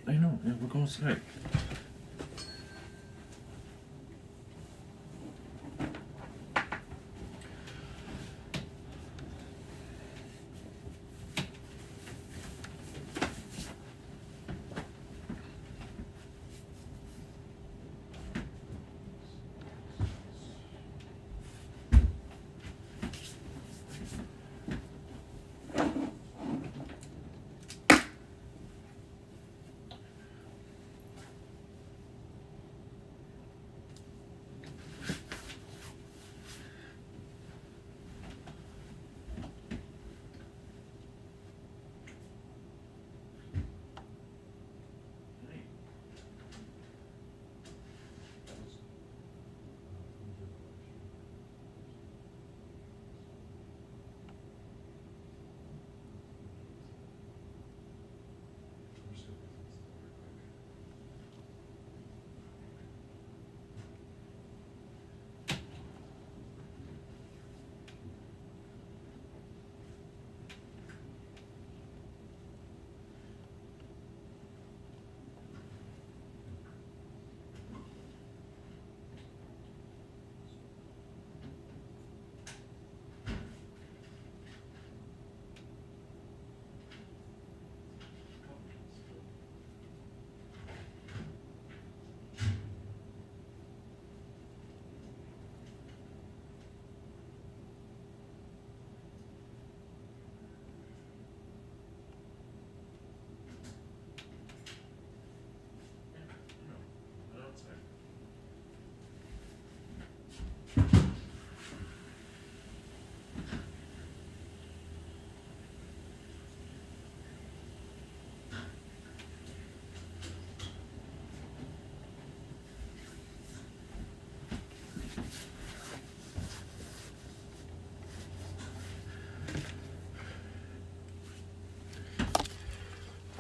I know, yeah, we're going outside.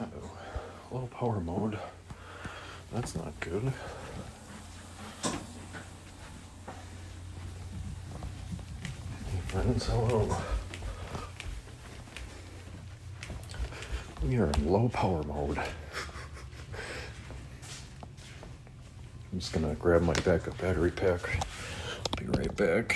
Uh-oh. Low power mode. That's not good. Hey friends, hello. We are in low power mode. I'm just gonna grab my backup battery pack. Be right back.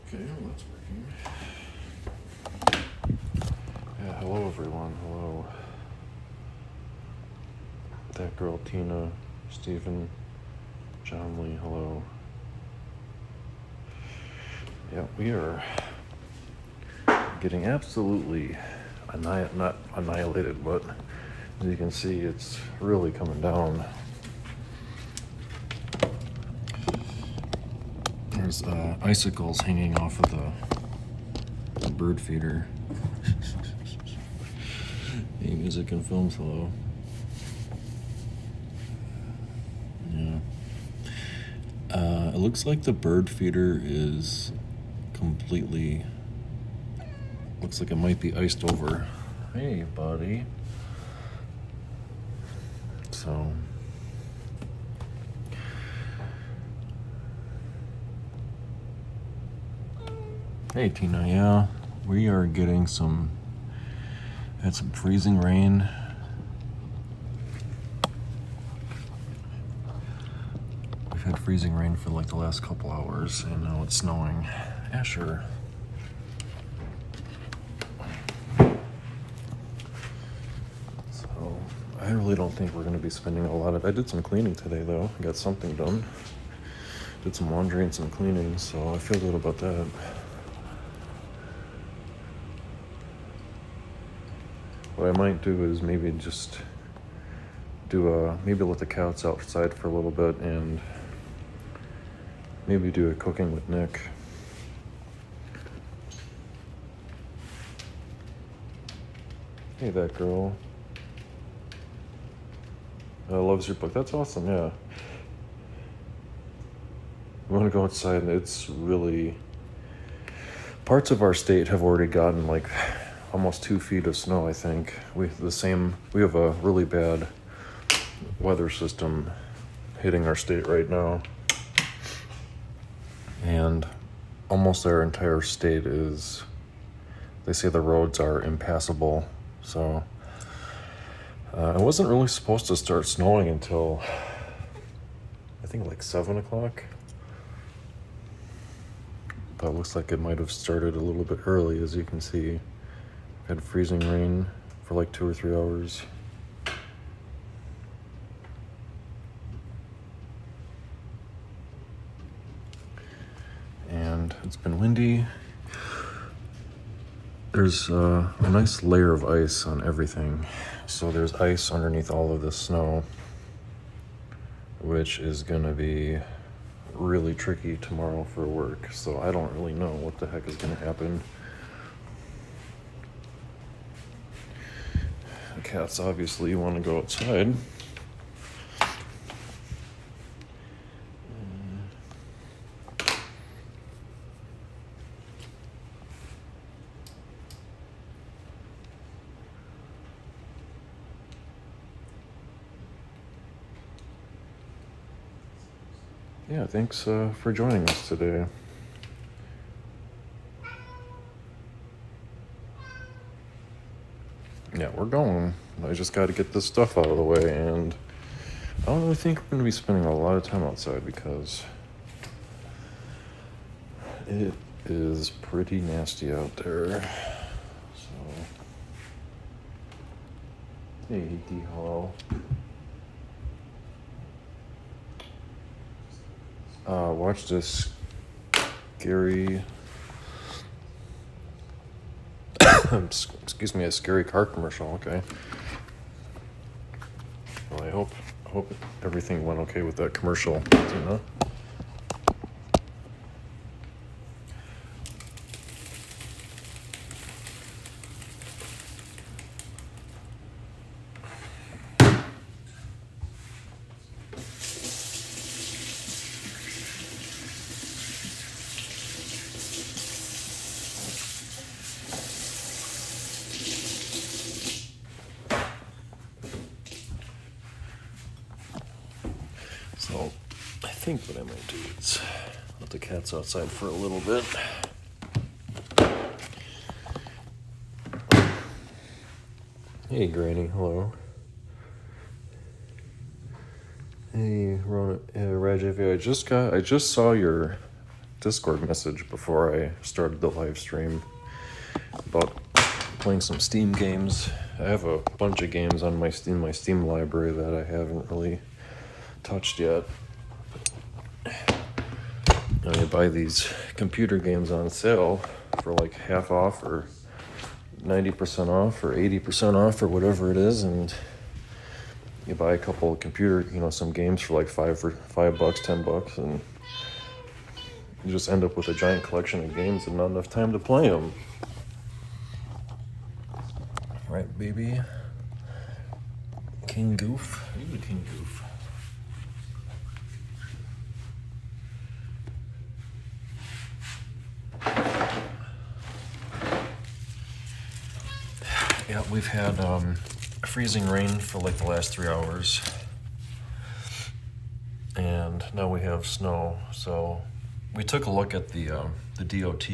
Okay, well, that's working. Yeah, hello everyone, hello. That girl Tina, Stephen, John Lee, hello. Yeah, we are getting absolutely not annihilated, but as you can see, it's really coming down. There's icicles hanging off of the bird feeder. Hey, music and films, hello. Yeah. It looks like the bird feeder is completely, looks like it might be iced over. Hey, buddy. So, hey Tina, yeah, we are getting had some freezing rain. We've had freezing rain for like the last couple hours, and now it's snowing. Asher. So, I really really don't think we're going to be spending a lot of... I did some cleaning today, though. I got something done. Did some laundry and some cleaning, so I feel good about that. What I might do is maybe just maybe let the cats outside for a little bit and maybe do a cooking with Nick. Hey, that girl. Loves your book. That's awesome, yeah. We want to go outside, and it's really... Parts of our state have already gotten, like, almost 2 feet of snow, I think. We have a really bad weather system hitting our state right now. And almost our entire state is... They say the roads are impassable. So, it wasn't really supposed to start snowing until, I think, like 7 o'clock. But it looks like it might have started a little bit early, as you can see. Had freezing rain for like 2 or 3 hours. And it's been windy. There's a nice layer of ice on everything. So there's ice underneath all of this snow, which is gonna be really tricky tomorrow for work. So I don't really know what the heck is gonna happen. The cats obviously want to go outside. Yeah, thanks for joining us today. Yeah, we're going. I just got to get this stuff out of the way, and I don't really think we're going to be spending a lot of time outside because it is pretty nasty out there. So, hey, hello. Watch this scary, excuse me, a scary car commercial. Okay. Well, I hope everything went okay with that commercial. You know. So, I think what I might do is let the cats outside for a little bit. Hey, Granny, hello. Hey, Rajav, I just saw your Discord message before I started the live stream about playing some Steam games. I have a bunch of games on my Steam library that I haven't really touched yet. You buy these computer games on sale for like half off or 90% off or 80% off or whatever it is, and you buy a couple of some games for like $5 $10, and you just end up with a giant collection of games and not enough time to play them. Right, baby? King Goof? You King Goof. Yeah, we've had freezing rain for like the last 3 hours, and now we have snow. So we took a look at the DOT,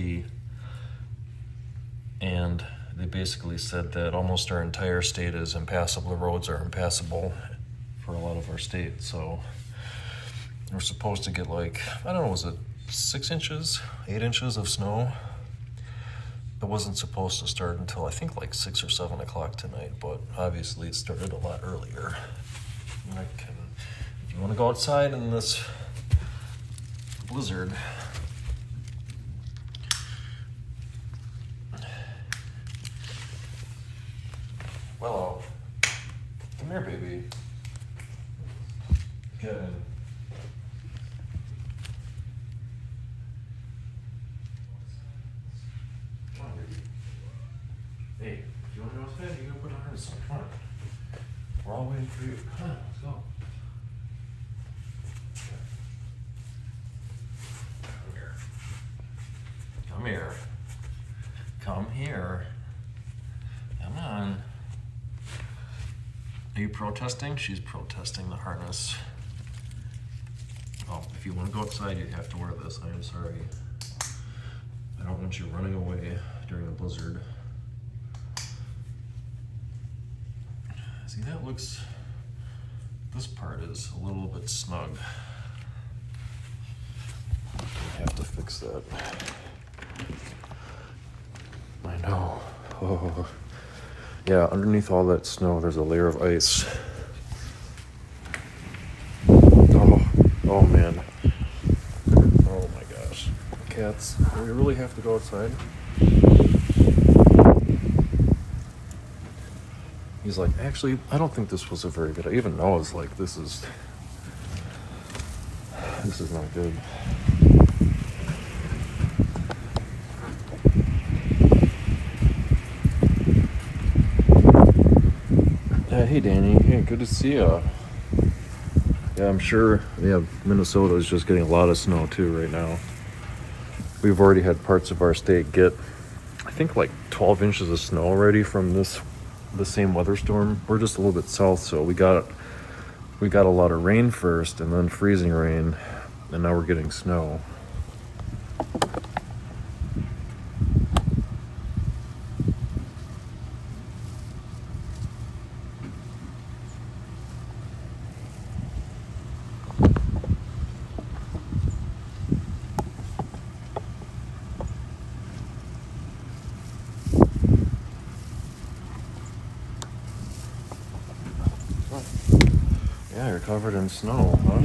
and they basically said that almost our entire state is impassable. The roads are impassable for a lot of our state. So we're supposed to get, like, I don't know, was it 6 inches, 8 inches of snow? It wasn't supposed to start until I think like 6 or 7 o'clock tonight, but obviously it started a lot earlier. If you want to go outside in this blizzard, Willow, come here, baby. Get in. Come on, baby. Hey, if you want to go outside, you gotta put on harness on. Come on. We're all waiting for you. Come on, let's go. Come here. Come here. Come here. Come on. Are you protesting? She's protesting the harness. Oh, if you want to go outside, you have to wear this. I am sorry. I don't want you running away during a blizzard. See, that looks, this part is a little bit snug. I have to fix that. I know. Oh. Yeah, underneath all that snow, there's a layer of ice. Oh man. Oh my gosh. Cats, do we really have to go outside? He's like, actually, I don't think this was a very good idea. Even Noah's like, this is not good. Hey Danny, hey, good to see ya. Yeah, I'm sure, Minnesota is just getting a lot of snow too right now. We've already had parts of our state get, I think, like 12 inches of snow already from the same weather storm. We're just a little bit south, so we got a lot of rain first and then freezing rain, and now we're getting snow. Yeah, you're covered in snow, huh?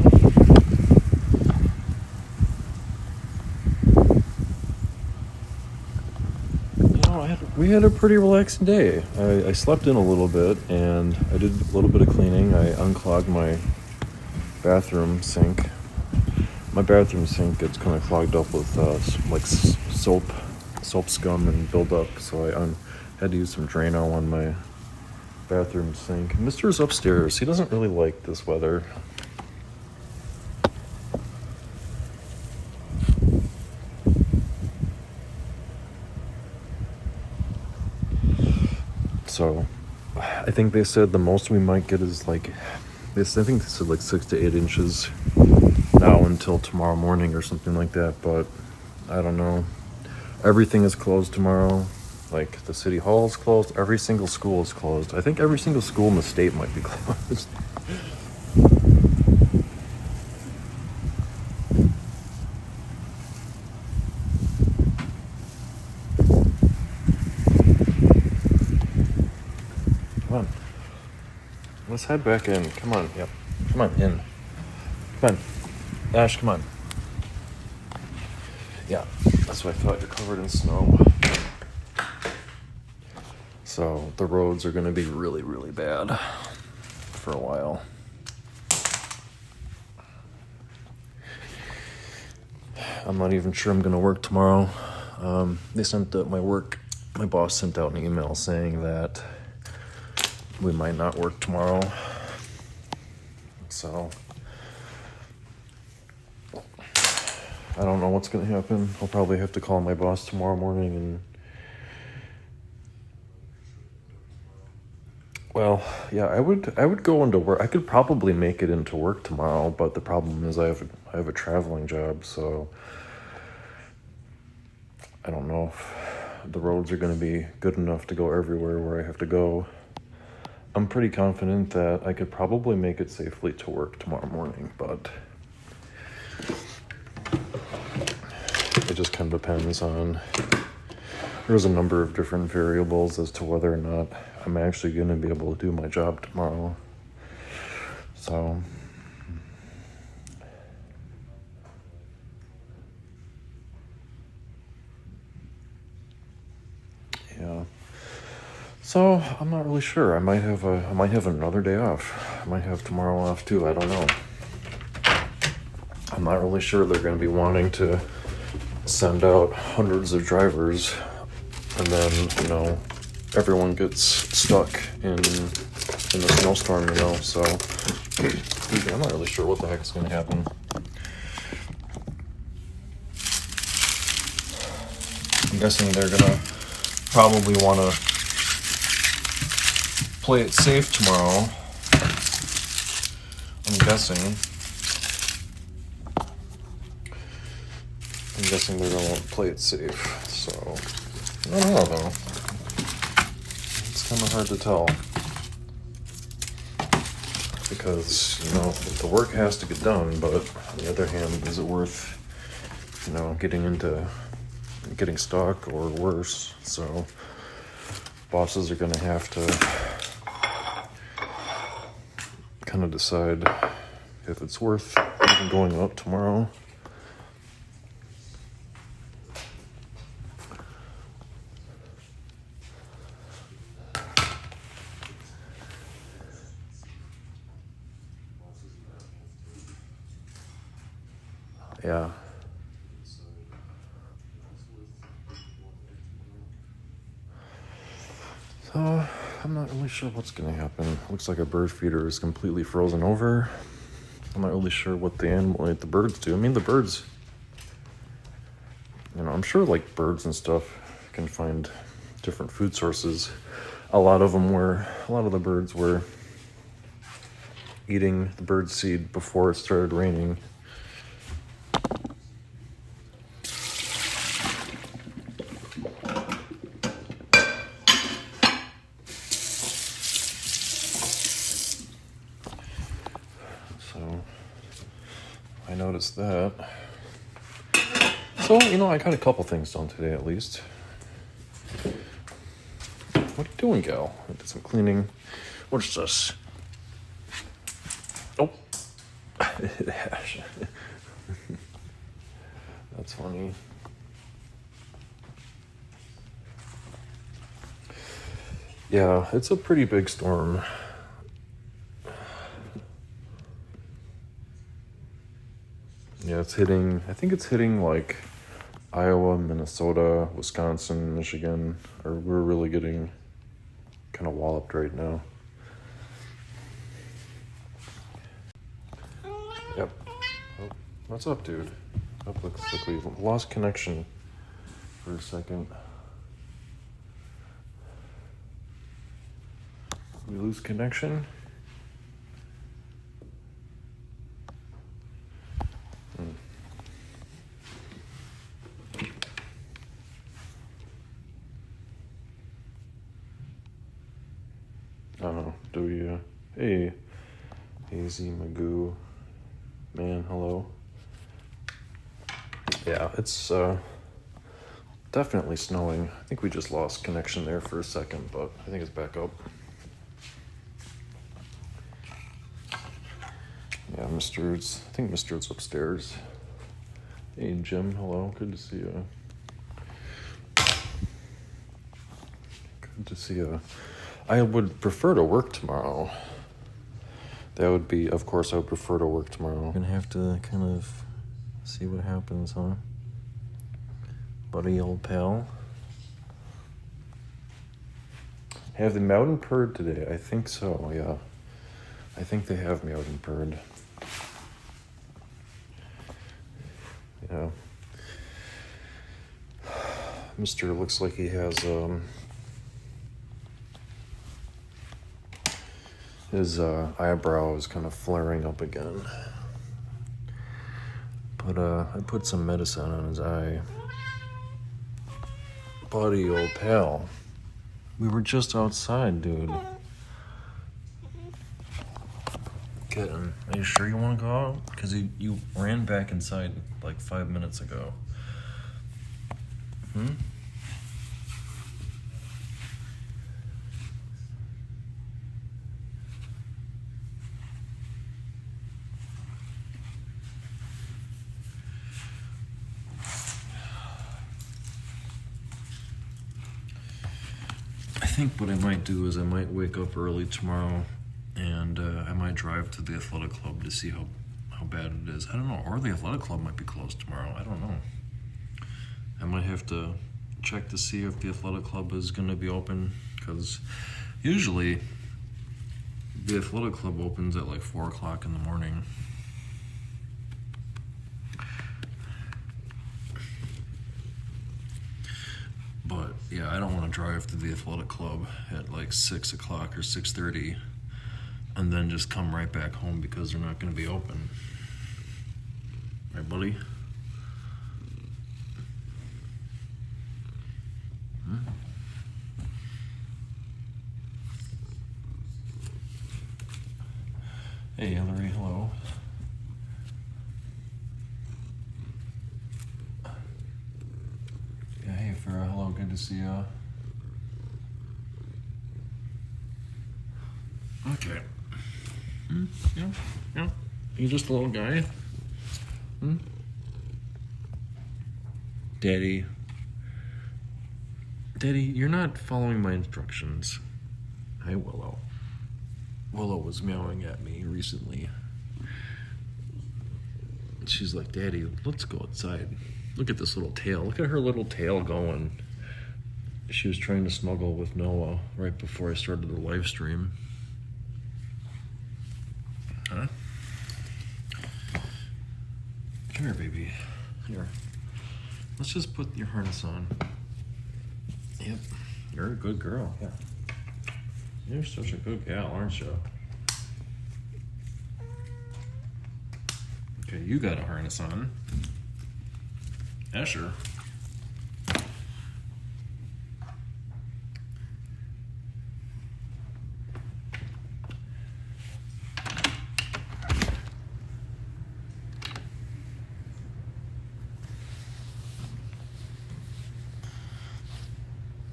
We had a pretty relaxing day. I slept in a little bit, and I did a little bit of cleaning. I unclogged my bathroom sink. My bathroom sink gets kind of clogged up with soap scum and buildup, so I had to use some Drano on my bathroom sink. Mister's upstairs. He doesn't really like this weather. So I think they said the most we might get is like this. I think they said like 6 to 8 inches now until tomorrow morning or something like that, but I don't know. Everything is closed tomorrow. Like, the city hall is closed. Every single school is closed. I think every single school in the state might be closed. Come on. Let's head back in. Come on. Yep. Come on, in. Come on. Ash, come on. Yeah, that's what I thought. You're covered in snow. So the roads are going to be really, really bad for a while. I'm not even sure I'm going to work tomorrow. They sent my boss sent out an email saying that we might not work tomorrow. So I don't know what's going to happen. I'll probably have to call my boss tomorrow morning and well, yeah, I would go into work. I could probably make it into work tomorrow, but the problem is I have a traveling job, so I don't know if the roads are going to be good enough to go everywhere where I have to go. I'm pretty confident that I could probably make it safely to work tomorrow morning, but it just kind of depends on there's a number of different variables as to whether or not I'm actually going to be able to do my job tomorrow. So, yeah. So I'm not really sure. I might have another day off. I might have tomorrow off too. I don't know. I'm not really sure they're going to be wanting to send out hundreds of drivers, and then everyone gets stuck in the snowstorm. So I'm not really sure what the heck is going to happen. I'm guessing they're gonna probably want to play it safe tomorrow. I'm guessing they're gonna want to play it safe. So I don't know though. It's kind of hard to tell because the work has to get done. But on the other hand, is it worth getting stuck or worse? So bosses are gonna have to kind of decide if it's worth even going up tomorrow. Yeah. So I'm not really sure what's going to happen. Looks like a bird feeder is completely frozen over. I'm not really sure what the birds do. I mean, the birds, I'm sure like birds and stuff can find different food sources. A lot of the birds were eating the bird seed before it started raining. So I noticed that. So, I got a couple things done today at least. What are you doing, gal? I did some cleaning. What's this? Oh. That's funny. Yeah, it's a pretty big storm. Yeah, I think it's hitting like Iowa, Minnesota, Wisconsin, Michigan, or we're really getting kind of walloped right now. Yep. Oh, what's up, dude? Oh, looks like we lost connection for a second. We lose connection? Do we, hey, Hazy Magoo, man, hello. Yeah, it's, definitely snowing. I think we just lost connection there for a second, but I think it's back up. Yeah, I think Mr. upstairs. Hey, Jim, hello, good to see you. Good to see you. I would prefer to work tomorrow. That would be, of course, I would prefer to work tomorrow. Gonna have to kind of see what happens, huh? Buddy, old pal. Have they meowed and purred today? I think so, yeah. I think they have meowed and purred. Yeah. Mr. looks like he has, his eyebrow is kind of flaring up again. But I put some medicine on his eye. Buddy, old pal. We were just outside, dude. Kitten, are you sure you want to go out? Because you ran back inside like 5 minutes ago. think what I might do is I might wake up early tomorrow and I might drive to the athletic club to see how bad it is. I don't know, or the athletic club might be closed tomorrow. I don't know. I might have to check to see if the athletic club is going to be open, because usually the athletic club opens at like 4 o'clock in the morning. But yeah, I don't want to drive to the athletic club at like 6 o'clock or 6:30 and then just come right back home because they're not going to be open. Right, buddy? Hey, Hillary, hello. Yeah, hey, Farrah, hello, good to see ya. Okay. Yeah. You just a little guy? Daddy, you're not following my instructions. Hi, Willow. Willow was meowing at me recently. She's like, Daddy, let's go outside. Look at this little tail. Look at her little tail going. She was trying to snuggle with Noah right before I started the live stream. Huh? Come here, baby. Here. Let's just put your harness on. Yep. You're a good girl. Yeah. You're such a good gal, aren't you? Okay, you got a harness on. Asher.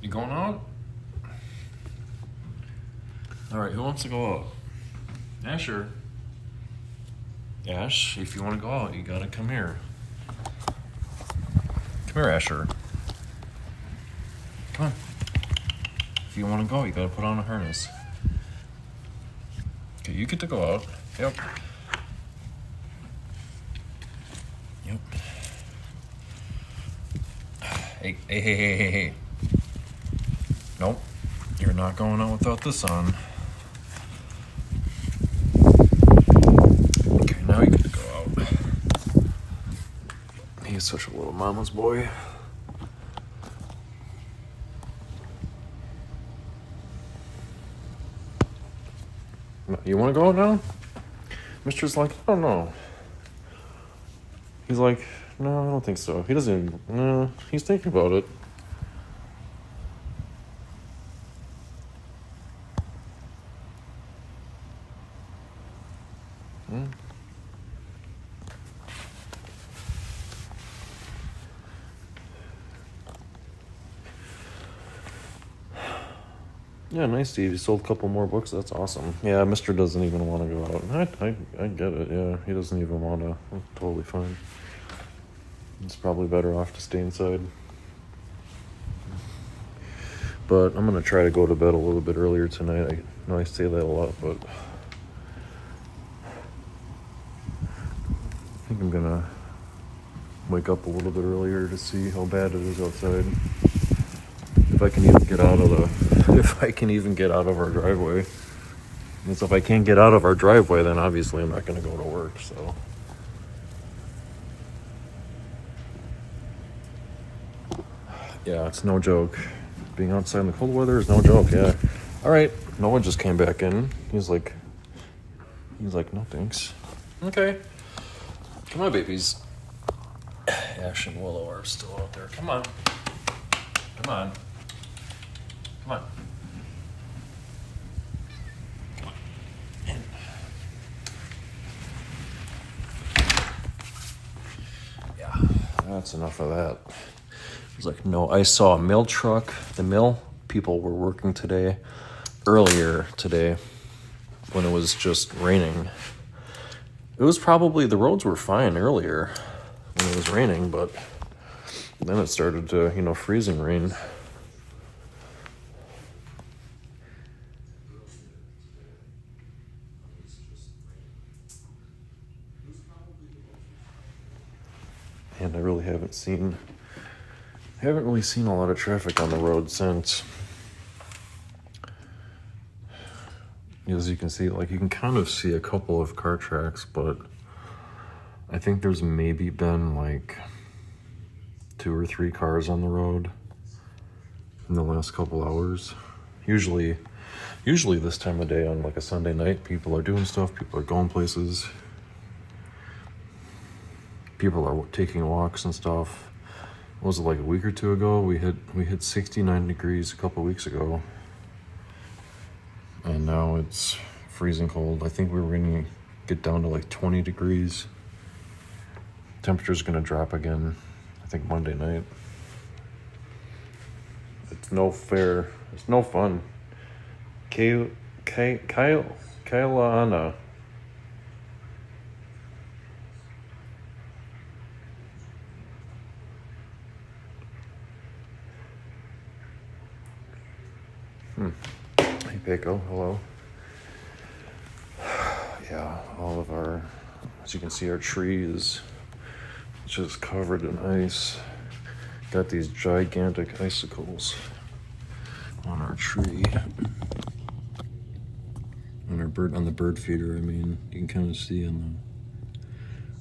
You going out? All right, who wants to go out? Asher. Ash, if you want to go out, you gotta come here. Come here, Asher. Come on. If you want to go, you gotta put on a harness. Okay, you get to go out. Yep. Hey. Nope. You're not going out without this on. Okay, now you get to go out. He's such a little mama's boy. You want to go out now? Mister's like, I don't know. He's like, no, I don't think so. He doesn't even, no, he's thinking about it. Yeah, nice, Steve. You sold a couple more books. That's awesome. Yeah, Mister doesn't even want to go out. I get it. Yeah, he doesn't even want to. I'm totally fine. It's probably better off to stay inside. But I'm going to try to go to bed a little bit earlier tonight. I know I say that a lot, but I think I'm going to wake up a little bit earlier to see how bad it is outside. If I can even get out of our driveway. And so if I can't get out of our driveway, then obviously I'm not going to go to work, so. Yeah, it's no joke. Being outside in the cold weather is no joke, yeah. All right, Noah just came back in. He's like, no thanks. Okay. Come on, babies. Ash and Willow are still out there. Come on. Come on. Yeah, that's enough of that. It's like, no, I saw a mill truck. The mill people were working earlier today, when it was just raining. It was probably, the roads were fine earlier when it was raining, but then it started to, freezing rain. and I really haven't really seen a lot of traffic on the road since. As you can see, like, you can kind of see a couple of car tracks, but I think there's maybe been like 2 or 3 cars on the road in the last couple hours. Usually this time of day on like a Sunday night, people are doing stuff, people are going places, people are taking walks and stuff. What was it, like a week or 2 ago? We hit 69 degrees a couple weeks ago, and now it's freezing cold. I think we were gonna get down to like 20 degrees. Temperature's gonna drop again, I think Monday night. It's no fair. It's no fun. Kailana. Hey, Pico, hello. Yeah, all of our, as you can see, our tree is just covered in ice. Got these gigantic icicles on our tree. On the bird feeder, I mean, you can kind of see on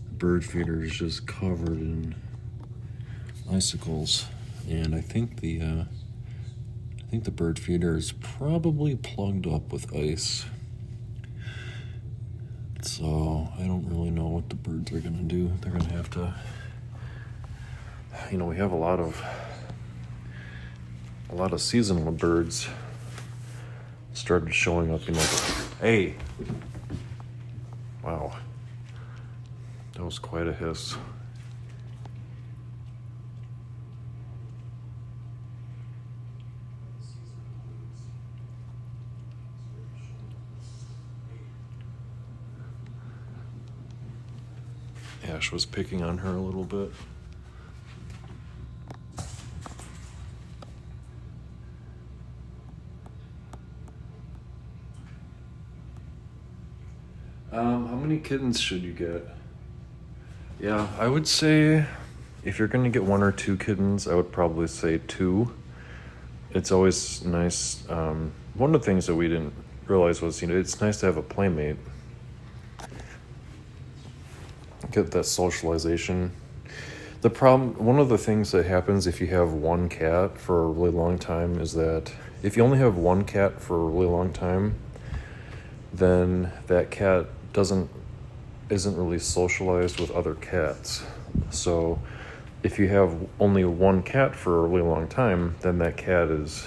the bird feeder is just covered in icicles, and I think the bird feeder is probably plugged up with ice. So I don't really know what the birds are gonna do. They're gonna have to, we have a lot of seasonal birds started showing up, Hey, wow, that was quite a hiss. Ash was picking on her a little bit. How many kittens should you get? Yeah, I would say if you're gonna get 1 or 2 kittens, I would probably say 2. It's always nice. One of the things that we didn't realize was, it's nice to have a playmate. Get that socialization. One of the things that happens if you have 1 cat for a really long time is that if you only have 1 cat for a really long time, then that cat isn't really socialized with other cats. So if you have only 1 cat for a really long time, then that cat is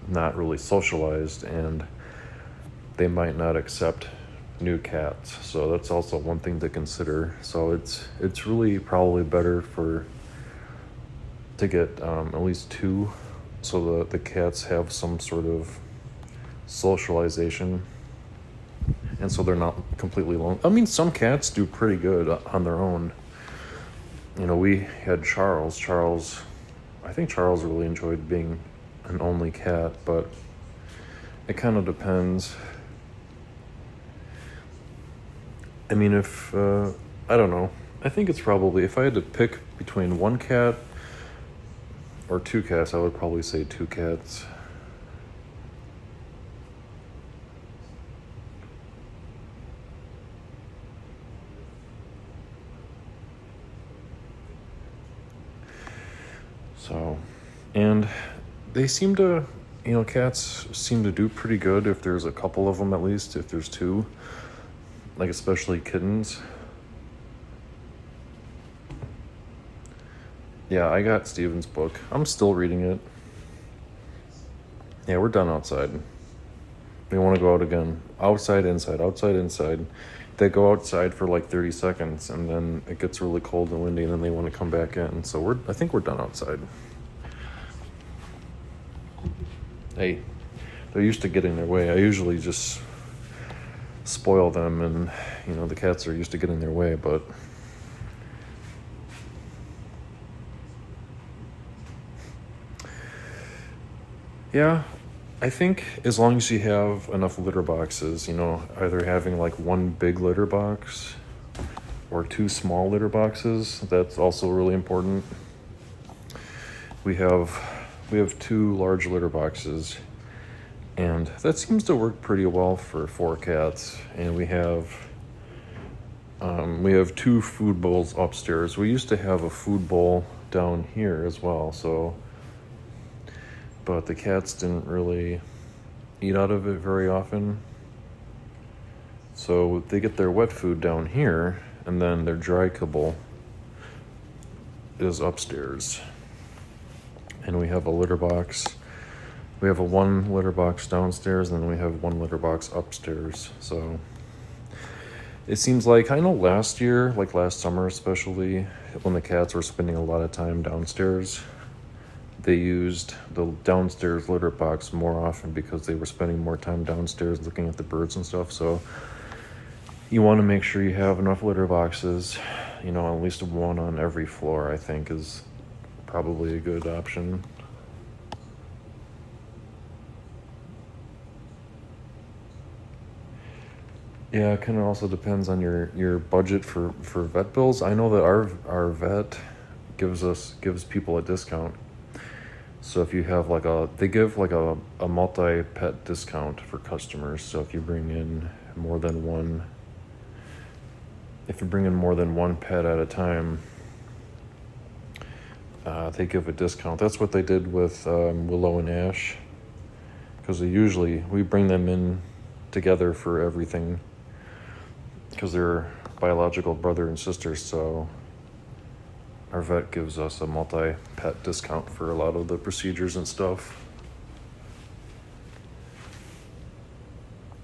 not really socialized, and they might not accept new cats. So that's also one thing to consider. So it's really probably better to get at least 2, so that the cats have some sort of socialization, and so they're not completely alone. I mean, some cats do pretty good on their own. We had Charles. I think Charles really enjoyed being an only cat, but it kind of depends. I mean, I don't know. I think it's probably, if I had to pick between 1 cat or 2 cats, I would probably say 2 cats. So, and they seem to, cats seem to do pretty good if there's a couple of them, at least, if there's 2. Like, especially kittens. Yeah, I got Steven's book. I'm still reading it. Yeah, we're done outside. We want to go out again. Outside, inside, outside, inside. They go outside for like 30 seconds, and then it gets really cold and windy, and then they want to come back in. So I think we're done outside. Hey, they're used to getting their way. I usually just spoil them, and the cats are used to getting their way, but yeah, I think as long as you have enough litter boxes, either having like 1 big litter box or 2 small litter boxes. That's also really important. We have 2 large litter boxes, and that seems to work pretty well for 4 cats. And we have 2 food bowls upstairs. We used to have a food bowl down here as well, but the cats didn't really eat out of it very often. So they get their wet food down here, and then their dry kibble is upstairs. And we have a litter box. We have a 1 litter box downstairs, and then we have 1 litter box upstairs. So it seems like, I know last year, like last summer especially, when the cats were spending a lot of time downstairs, they used the downstairs litter box more often because they were spending more time downstairs looking at the birds and stuff. So you want to make sure you have enough litter boxes, at least 1 on every floor, I think is probably a good option. Yeah, it kind of also depends on your budget for vet bills. I know that our vet gives people a discount. So if you have they give a multi-pet discount for customers. So if you bring in more than one pet at a time, they give a discount. That's what they did with Willow and Ash, because we bring them in together for everything, because they're biological brother and sister. So our vet gives us a multi-pet discount for a lot of the procedures and stuff.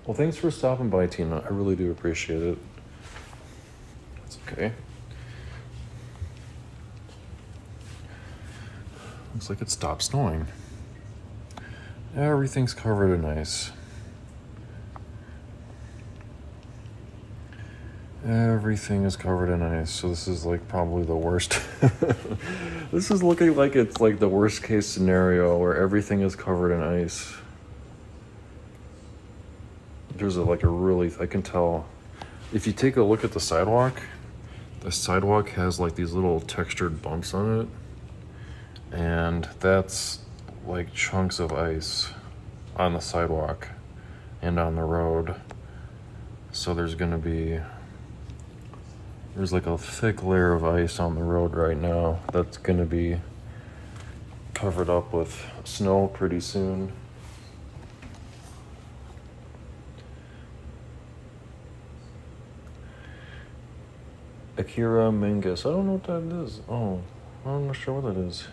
Well, thanks for stopping by, Tina. I really do appreciate it. It's okay. Looks like it stopped snowing. Everything's covered in ice. Everything is covered in ice, so this is probably the worst. This is looking like it's the worst case scenario where everything is covered in ice. There's I can tell, if you take a look at the sidewalk has these little textured bumps on it, and that's chunks of ice on the sidewalk and on the road. So there's a thick layer of ice on the road right now that's going to be covered up with snow pretty soon. Akira Mingus. I don't know what that is. Oh, I'm not sure what that is.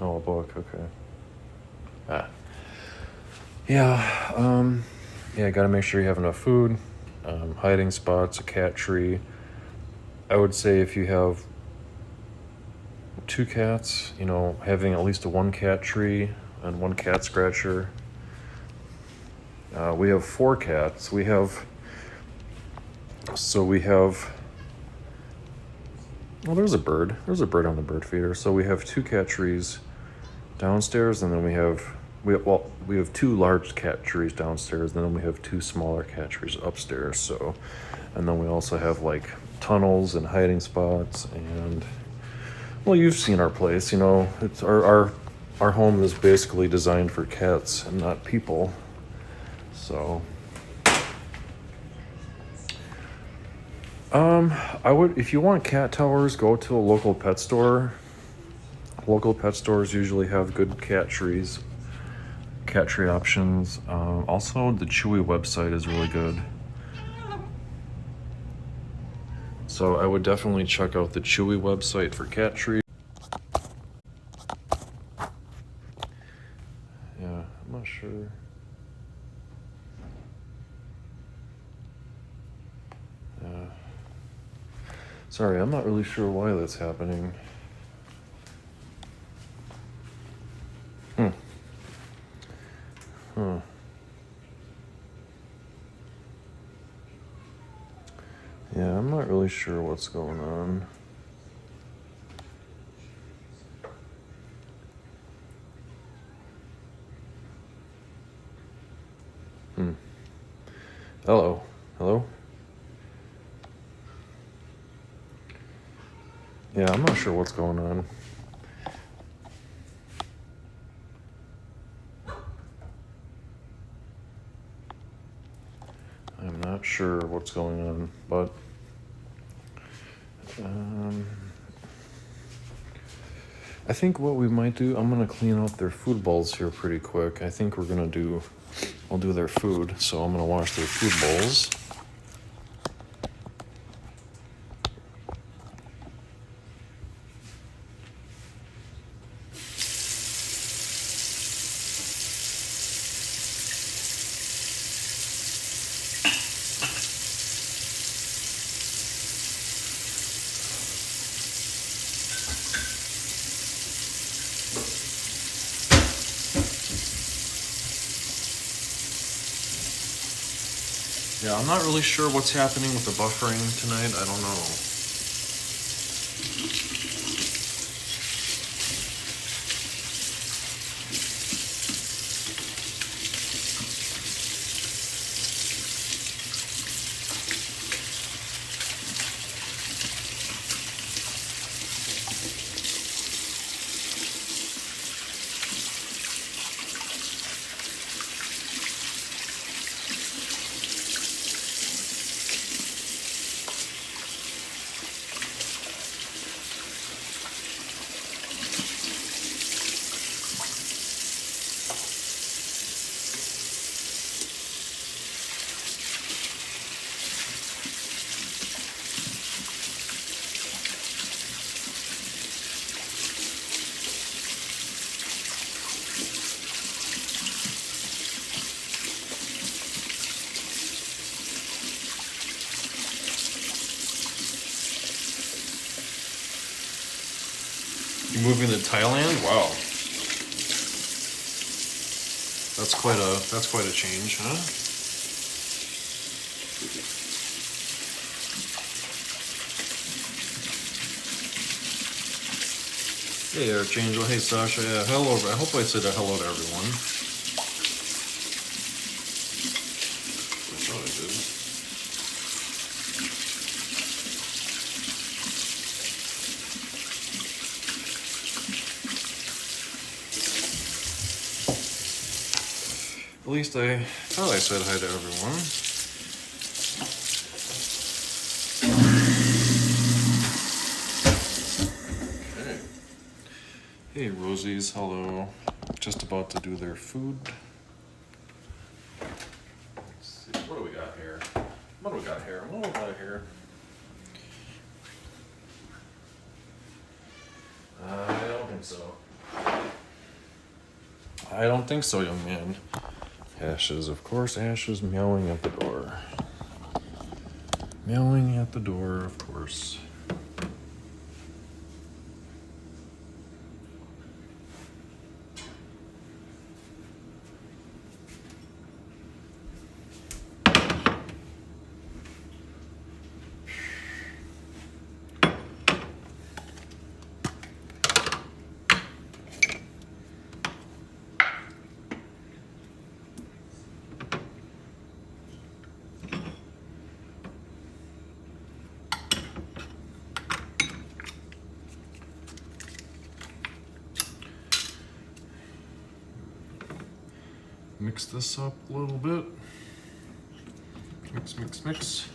Oh, a book. Okay. Yeah, gotta make sure you have enough food, hiding spots, a cat tree. I would say if you have 2 cats, having at least 1 cat tree and 1 cat scratcher. We have 4 cats. There's a bird. There's a bird on the bird feeder. So we have 2 cat trees downstairs, and then we have 2 large cat trees downstairs, and then we have 2 smaller cat trees upstairs. So, and then we also have tunnels and hiding spots, and you've seen our place. It's our home is basically designed for cats and not people. So, I would, if you want cat towers, go to a local pet store. Local pet stores usually have good cat tree options. Also, the Chewy website is really good. So I would definitely check out the Chewy website for cat tree. Yeah, I'm not sure. Sorry, I'm not really sure why that's happening. Yeah, I'm not really sure what's going on. Hello. Hello? Yeah, I'm not sure what's going on. I'm not sure what's going on, but I think what we might do, I'm gonna clean up their food bowls here pretty quick. I think I'll do their food, so I'm gonna wash their food bowls. Yeah, I'm not really sure what's happening with the buffering tonight. I don't know. You're moving to Thailand? Wow. That's quite a change, huh? Hey Archangel, hey Sasha, yeah, hello. I hope I said a hello to everyone. I thought I did. At least I thought I said hi to everyone. Okay. Hey Rosie's, hello. Just about to do their food. Let's see, what do we got here? What do we got here? What do we got here? I don't think so. I don't think so, young man. Ashes, of course, Ashes meowing at the door. Meowing at the door, of course. Mix this up a little bit. Mix, mix, mix.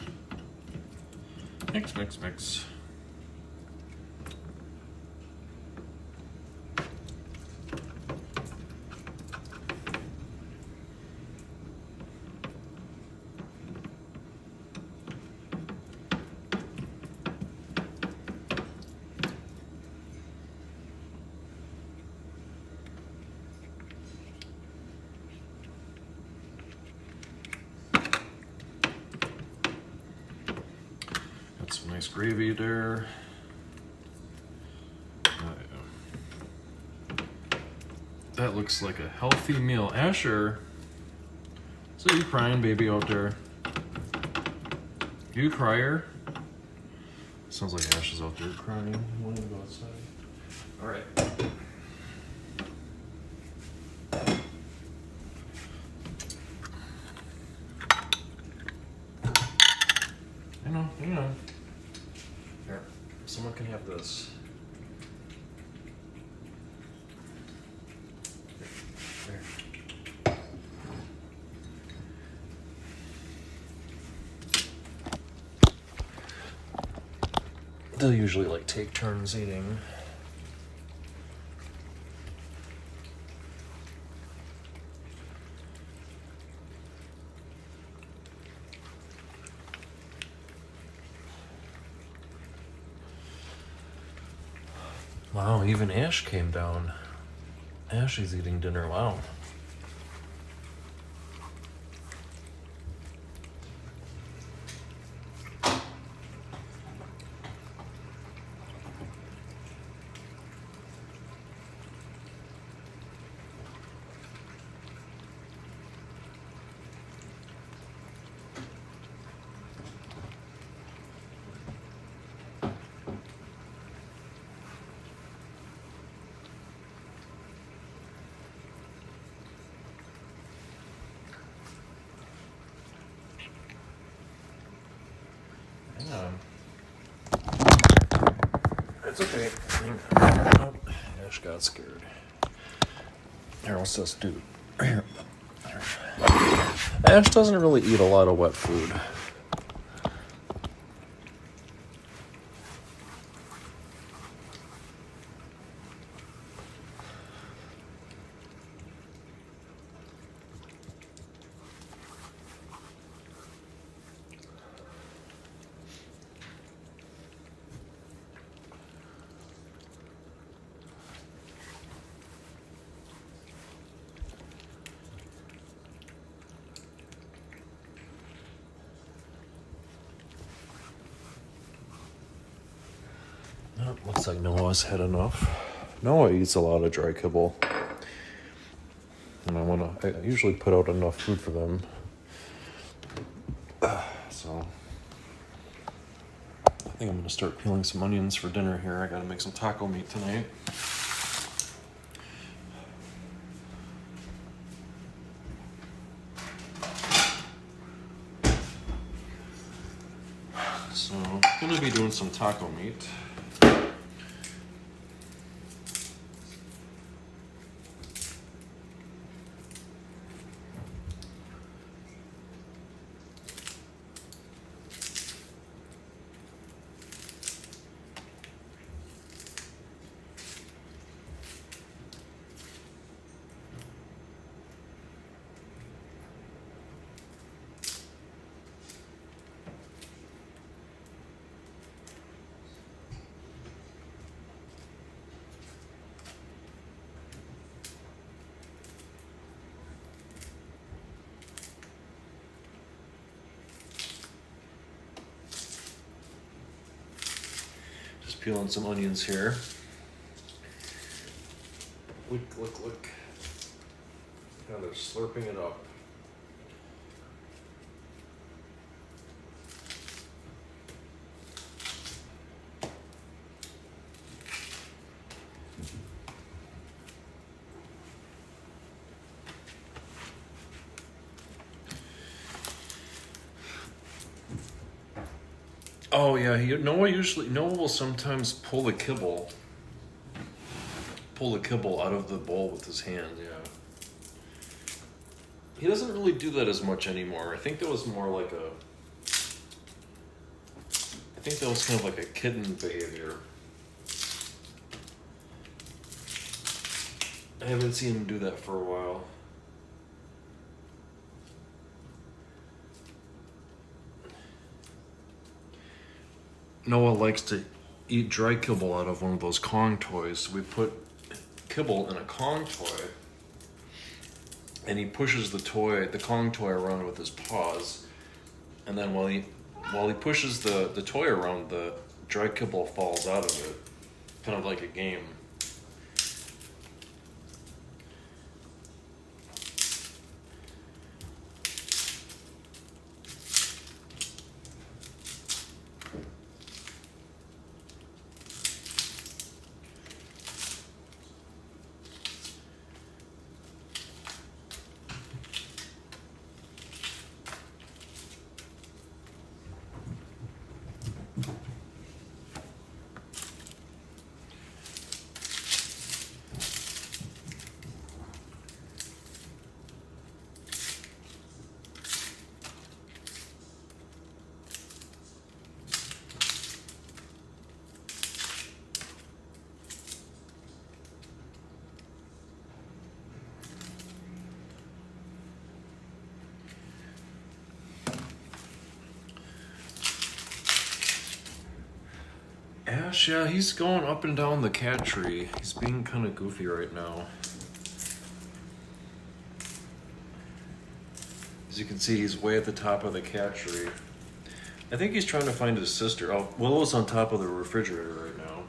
Mix, mix, mix. Some nice gravy there. That looks like a healthy meal. Asher, so you crying baby out there? You crier? Sounds like Ash is out there crying. You want to go outside? All right. can have this. There. They'll usually like take turns eating. Wow, even Ash came down. Ash is eating dinner, wow. Hang on. It's okay. Oh, Ash got scared. Here, what's this dude? Here. Ash doesn't really eat a lot of wet food. Oh, looks like Noah's had enough. Noah eats a lot of dry kibble. And I usually put out enough food for them. So I think I'm gonna start peeling some onions for dinner here. I gotta make some taco meat tonight. So I'm gonna be doing some taco meat. Just peeling some onions here. Look. Now they're slurping it up. Oh yeah, Noah will sometimes pull the kibble out of the bowl with his hand. Yeah, he doesn't really do that as much anymore. I think that was more like kind of like a kitten behavior. I haven't seen him do that for a while. Noah likes to eat dry kibble out of one of those Kong toys. So we put kibble in a Kong toy, and he pushes the Kong toy around with his paws, and then while he pushes the toy around, the dry kibble falls out of it, kind of like a game. Ash, yeah, he's going up and down the cat tree. He's being kind of goofy right now. As you can see, he's way at the top of the cat tree. I think he's trying to find his sister. Oh, Willow's on top of the refrigerator right now.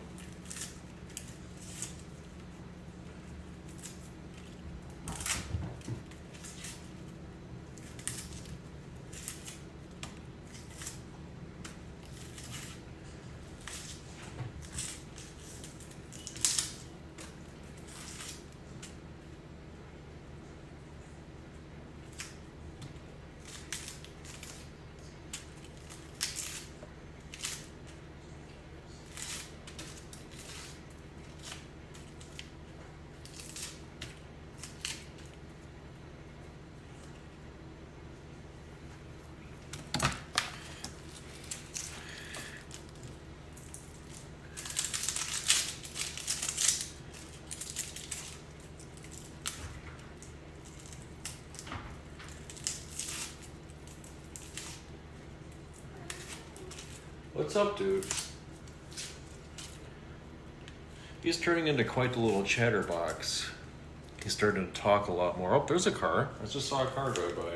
What's up, dude? He's turning into quite the little chatterbox. He's starting to talk a lot more. Oh, there's a car. I just saw a car drive by.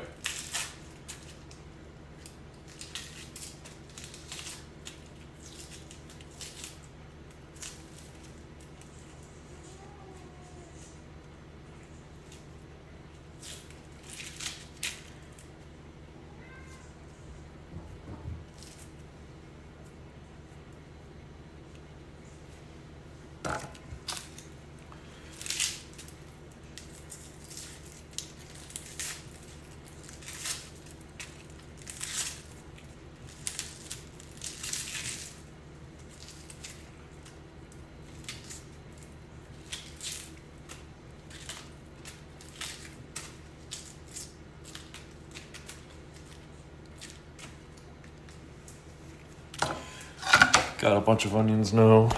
Got a bunch of onions now.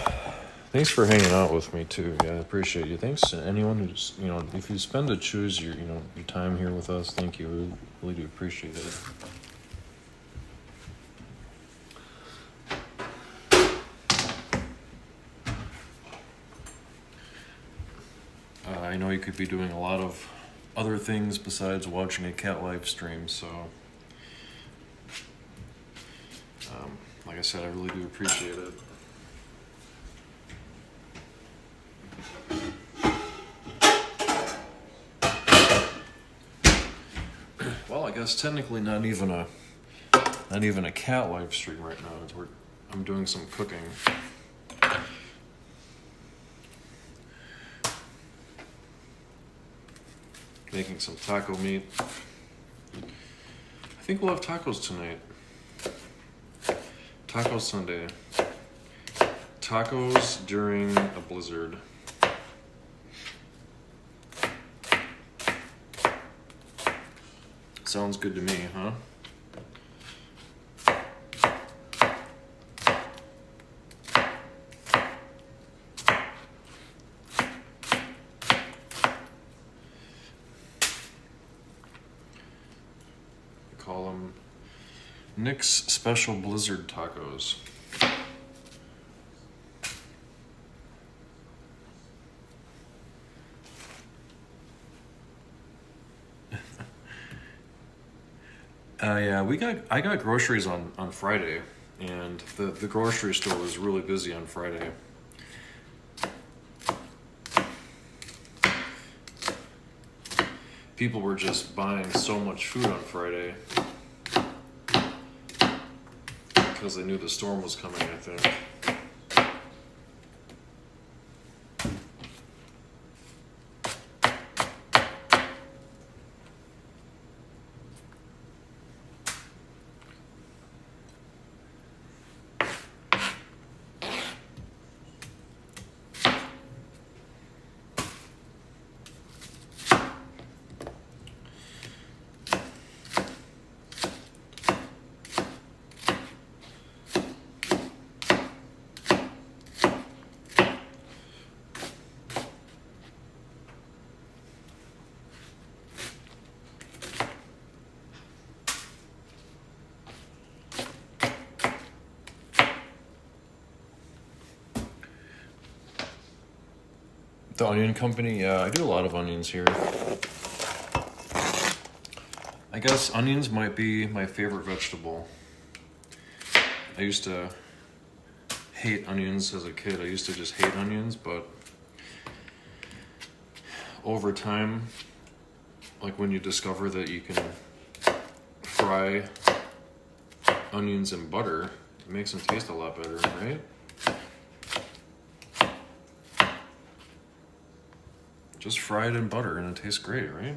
Thanks for hanging out with me too. Yeah, I appreciate you. Thanks to anyone who's, if you spend to choose your time here with us, thank you. We really do appreciate it. I know you could be doing a lot of other things besides watching a cat live stream, so like I said, I really do appreciate it. Well, I guess technically not even a cat live stream right now. I'm doing some cooking. Making some taco meat. I think we'll have tacos tonight. Taco Sunday. Tacos during a blizzard. Sounds good to me, huh? Call them Nick's Special Blizzard Tacos. Yeah, I got groceries on Friday, and the grocery store was really busy on Friday. People were just buying so much food on Friday because they knew the storm was coming, I think. The onion company, yeah, I do a lot of onions here. I guess onions might be my favorite vegetable. I used to hate onions as a kid. I used to just hate onions, but over time, like when you discover that you can fry onions in butter, it makes them taste a lot better, right? Just fry it in butter and it tastes great, right?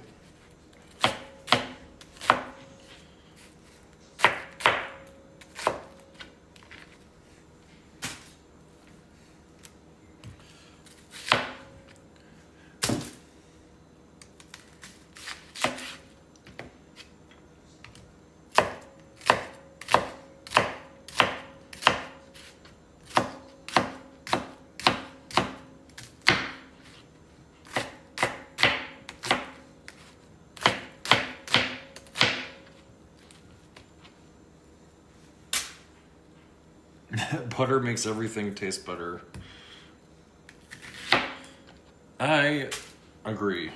Butter makes everything taste better. I agree.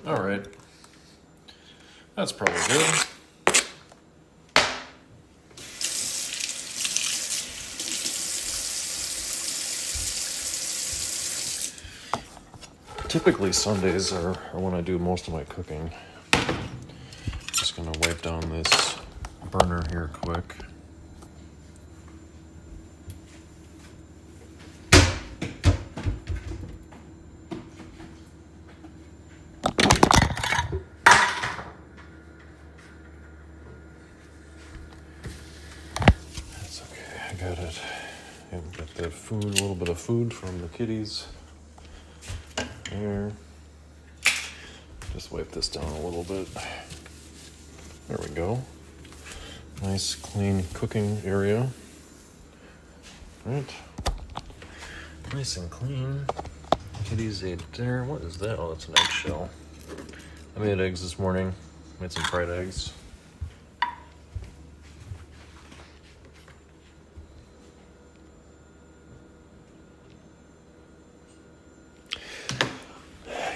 All right. That's probably good. Typically Sundays are when I do most of my cooking. Just gonna wipe down this burner here quick. That's okay, I got it. And got that food, a little bit of food from the kitties. There. Just wipe this down a little bit. There we go. Nice clean cooking area. Right. Nice and clean. Kitties ate dinner. What is that? Oh, it's an eggshell. I made eggs this morning. Made some fried eggs.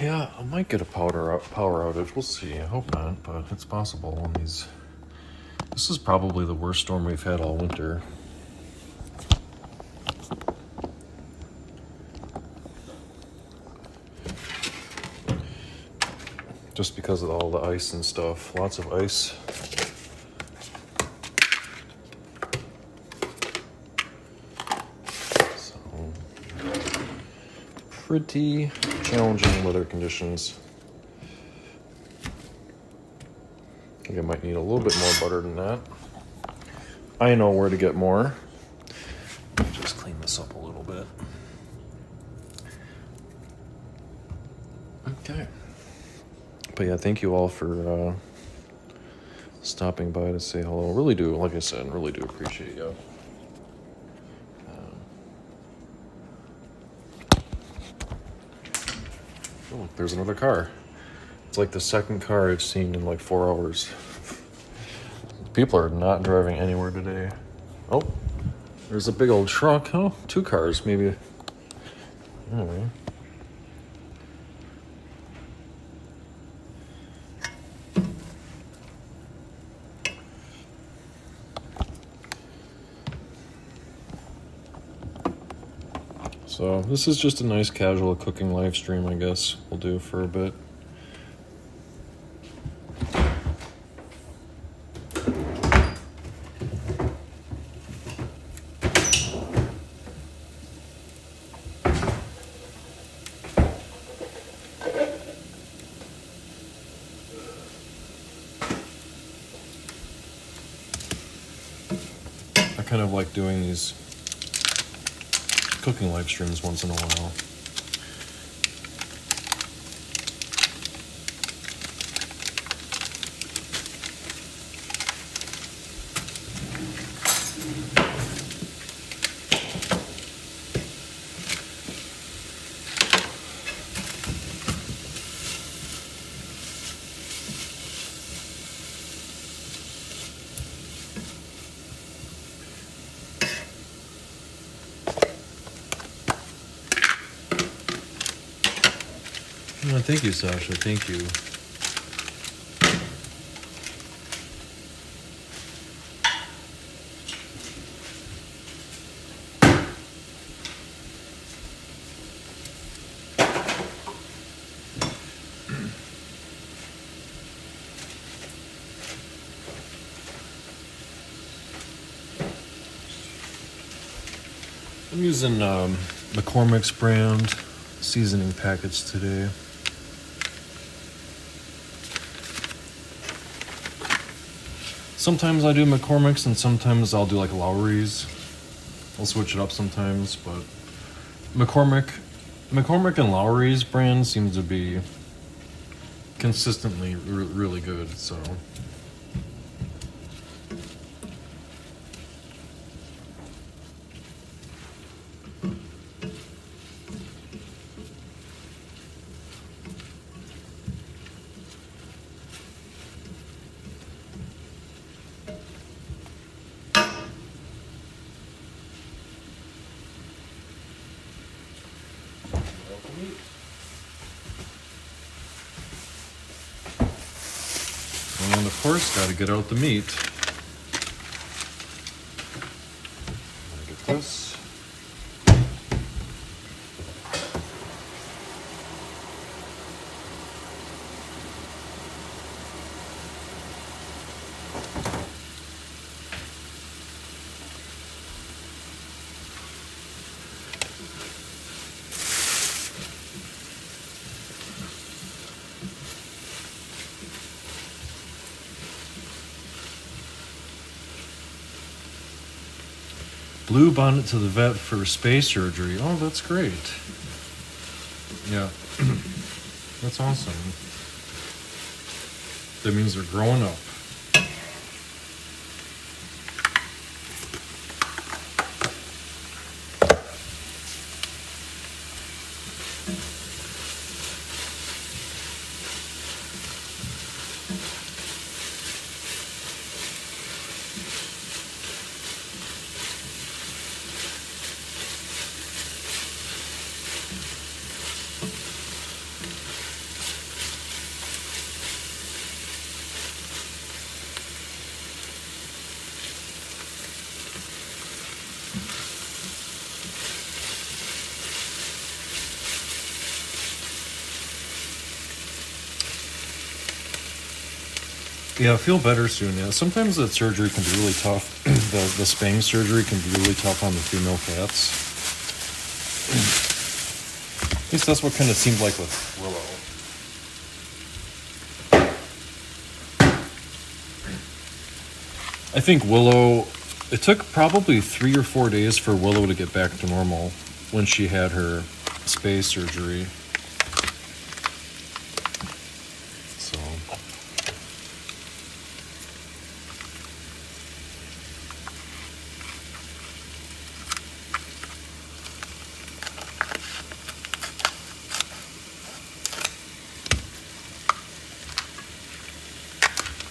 Yeah, I might get a power outage. We'll see. I hope not, but it's possible on these. This is probably the worst storm we've had all winter. Just because of all the ice and stuff. Lots of ice. So, pretty challenging weather conditions. I think I might need a little bit more butter than that. I know where to get more. Just clean this up a little bit. Okay. But yeah, thank you all for stopping by to say hello. Really do, like I said, really do appreciate you. Oh, look, there's another car. It's like the second car I've seen in like 4 hours. People are not driving anywhere today. Oh, there's a big old truck. Oh, 2 cars, maybe. Anyway. So this is just a nice casual cooking live stream, I guess we'll do for a bit. I kind of like doing these cooking live streams once in a while. Oh, thank you, Sasha. Thank you. I'm using McCormick's brand seasoning packets today. Sometimes I do McCormick's and sometimes I'll do like Lowry's. I'll switch it up sometimes, but McCormick and Lowry's brand seems to be consistently really good, so. And of course, gotta get out the meat. Get this. Blue bonnet to the vet for space surgery. Oh, that's great. Yeah, that's awesome. That means they're growing up. Yeah, feel better soon. Yeah, sometimes that surgery can be really tough. The spaying surgery can be really tough on the female cats. At least that's what kind of seemed like with Willow. I think Willow, it took probably 3 or 4 days for Willow to get back to normal when she had her spay surgery. So.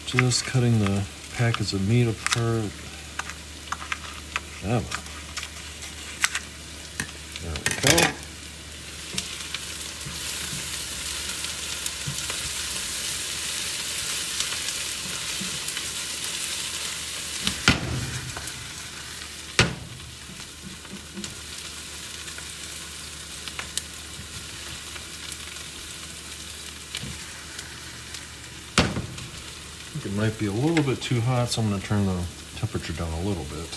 Just cutting the packets of meat apart. There we go. think it might be a little bit too hot, so I'm going to turn the temperature down a little bit.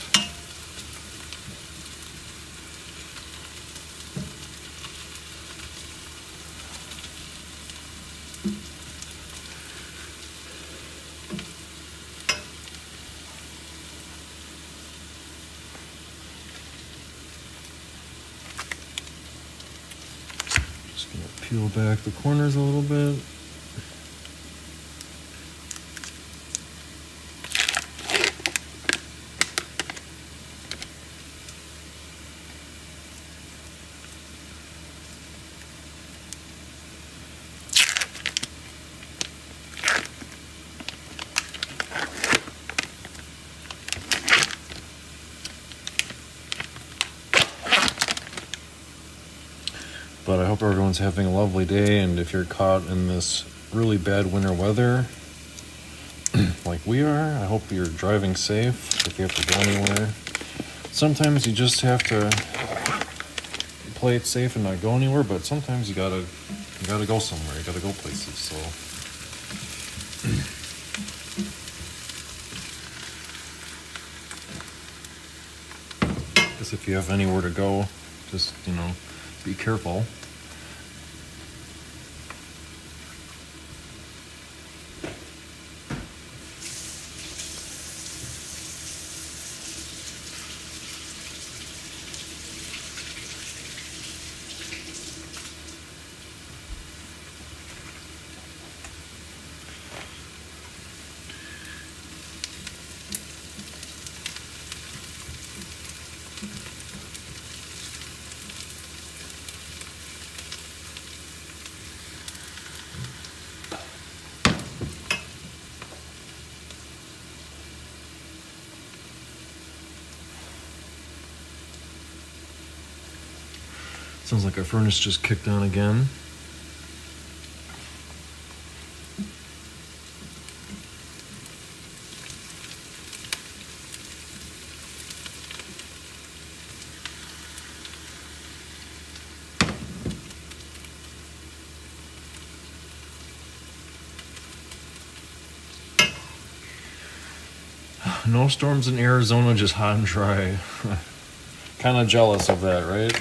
Just going to peel back the corners a little bit. But I hope everyone's having a lovely day, and if you're caught in this really bad winter weather, like we are, I hope you're driving safe if you have to go anywhere. Sometimes you just have to play it safe and not go anywhere, but sometimes you gotta go somewhere, you gotta go places, so. Guess if you have anywhere to go, just, be careful. Sounds like our furnace just kicked on again. No storms in Arizona, just hot and dry. Kind of jealous of that, right?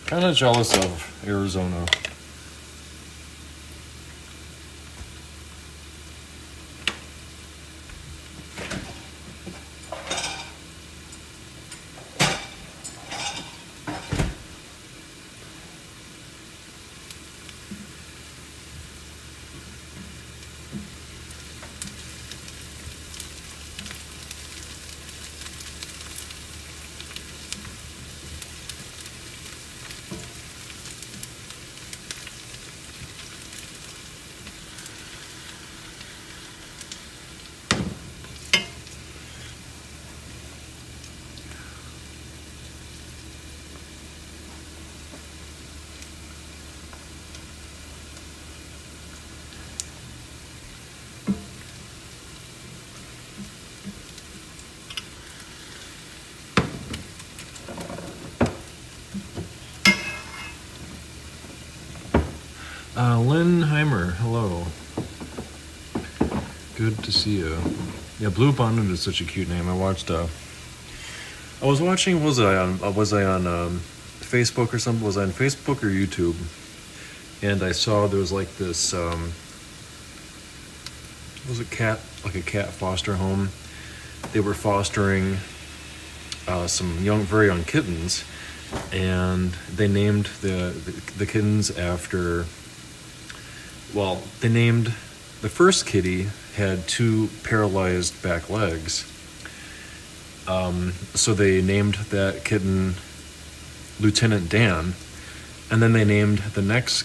Kind of jealous of Arizona. Lynn Heimer, hello. Good to see you. Yeah, Blue Bonnet is such a cute name. I was watching, was I on Facebook or something? Was I on Facebook or YouTube? And I saw there was like this, was a cat foster home. They were fostering some very young kittens, and they named the kittens after, well, they named, the first kitty had 2 paralyzed back legs. So they named that kitten Lieutenant Dan, and then they named the next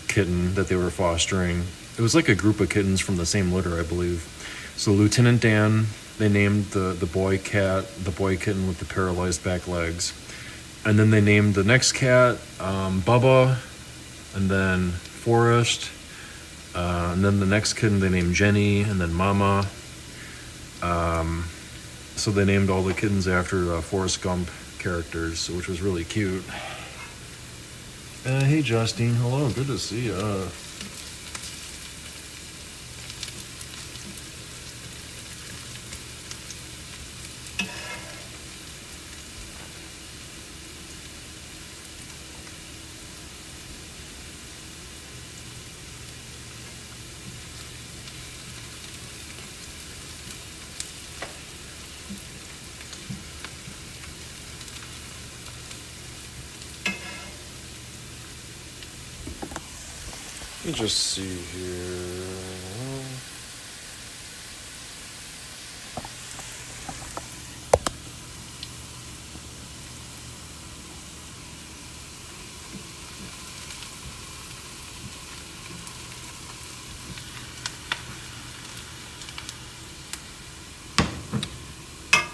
kitten that they were fostering, it was like a group of kittens from the same litter, I believe. So Lieutenant Dan, they named the boy kitten with the paralyzed back legs. And then they named the next cat Bubba, and then Forrest, and then the next kitten they named Jenny, and then Mama. So they named all the kittens after Forrest Gump characters, which was really cute. Hey Justine, hello, good to see you. me just see here.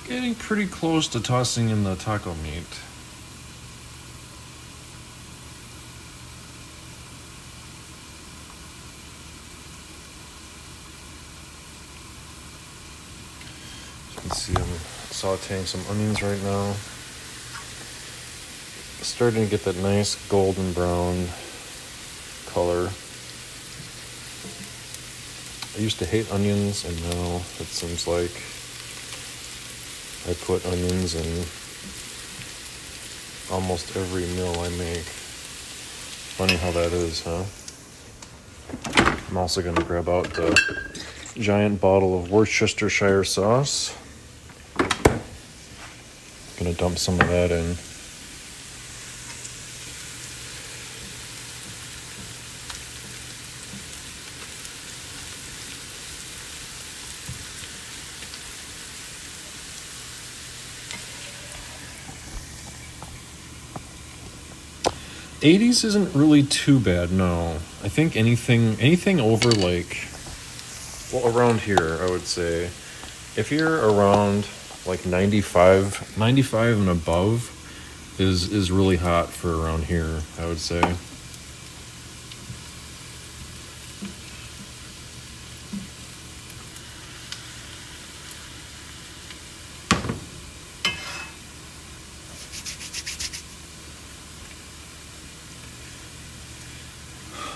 Getting pretty close to tossing in the taco meat. You can see I'm sauteing some onions right now. Starting to get that nice golden brown color. I used to hate onions, and now it seems like I put onions in almost every meal I make. Funny how that is, huh? I'm also going to grab out the giant bottle of Worcestershire sauce. Going to dump some of that in. '80s isn't really too bad, no. I think anything over like, well, around here, I would say, if you're around like 95 and above is really hot for around here, I would say.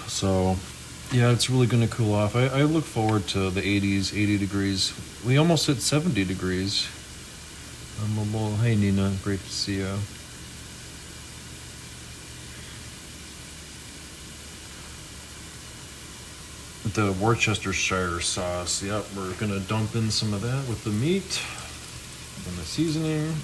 So, yeah, it's really going to cool off. I look forward to the 80s, 80 degrees. We almost hit 70 degrees. Well, hey, Nina, great to see you. The Worcestershire sauce, yep, we're going to dump in some of that with the meat and the seasoning.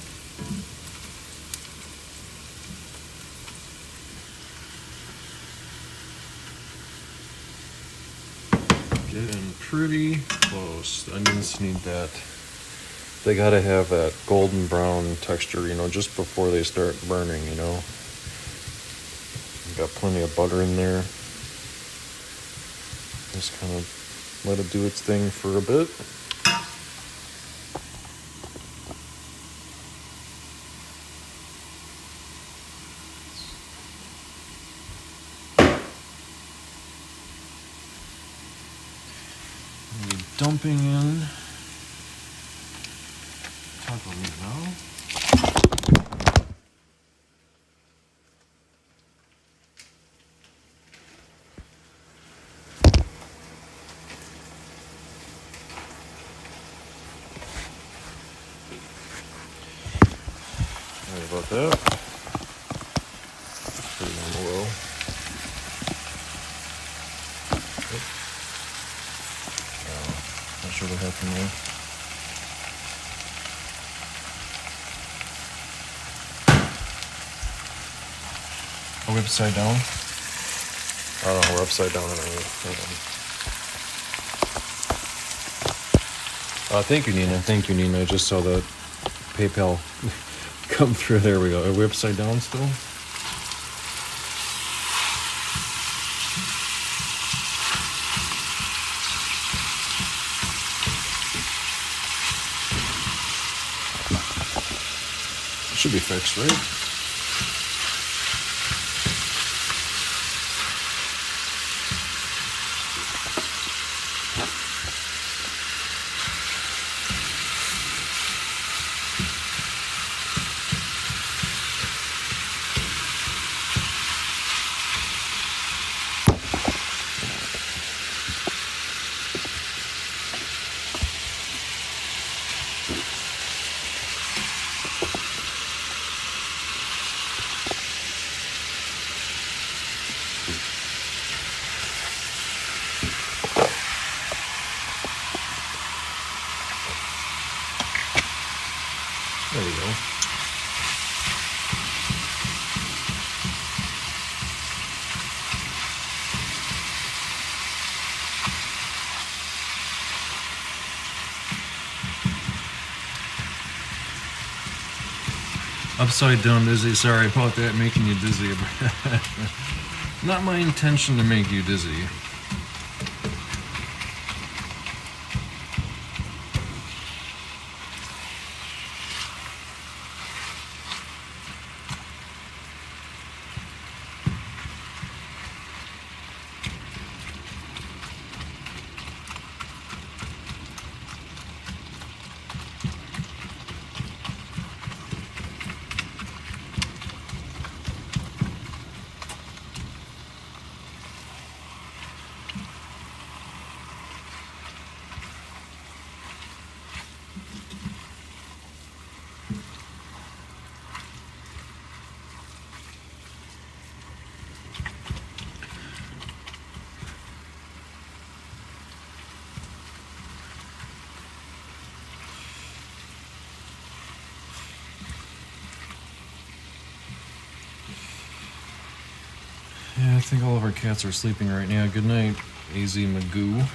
Getting pretty close. The onions need that. They gotta have that golden brown texture, just before they start burning, Got plenty of butter in there. Just kind of let it do its thing for a bit. Dumping in taco meat now. Sorry about that. Put it on the low. Not sure what happened there. Are we upside down? I don't know, we're upside down anyway. Thank you, Nina. I just saw that PayPal come through. There we go. Are we upside down still? Should be fixed, right? Upside down dizzy. Sorry about that, making you dizzy. Not my intention to make you dizzy. Yeah, I think all of our cats are sleeping right now. Good night, AZ Magoo.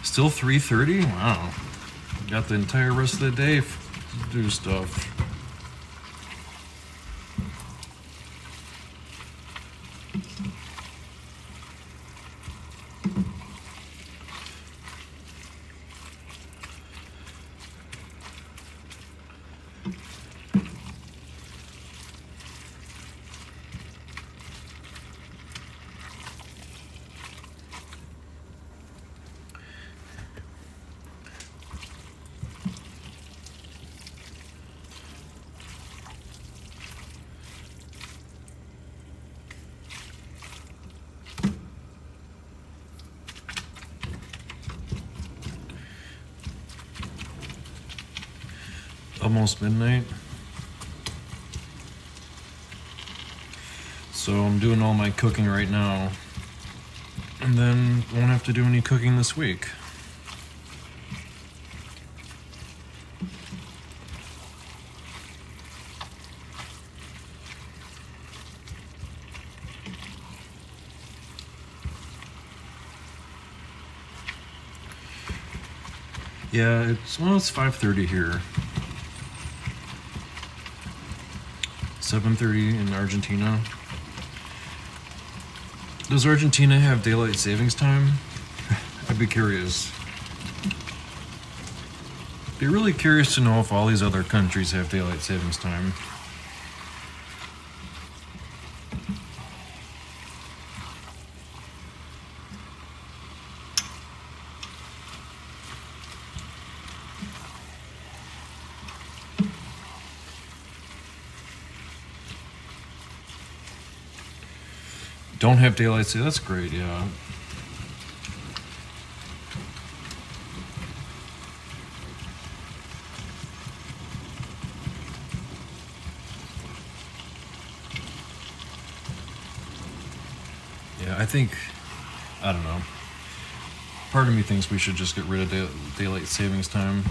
Still 3:30? Wow. Got the entire rest of the day to do stuff. Almost midnight. So I'm doing all my cooking right now. And then won't have to do any cooking this week. Yeah, it's 5:30 here. 7:30 in Argentina. Does Argentina have daylight savings time? I'd be curious. Be really curious to know if all these other countries have daylight savings time. Don't have daylight savings. That's great, yeah. Yeah, I think, I don't know. Part of me thinks we should just get rid of daylight savings time.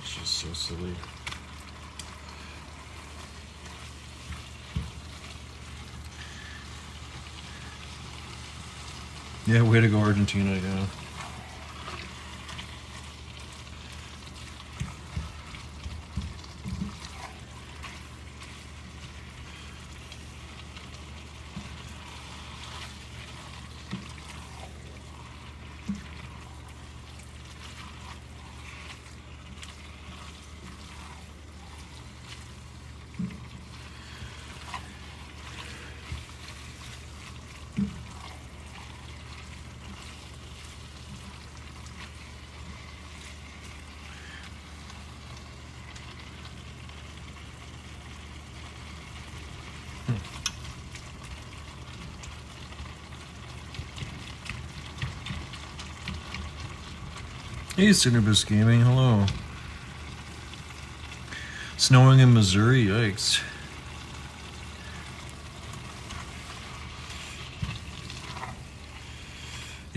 It's just so silly. Yeah, way to go, Argentina, yeah. Hey, Cinnabus Gaming, hello. Snowing in Missouri, yikes.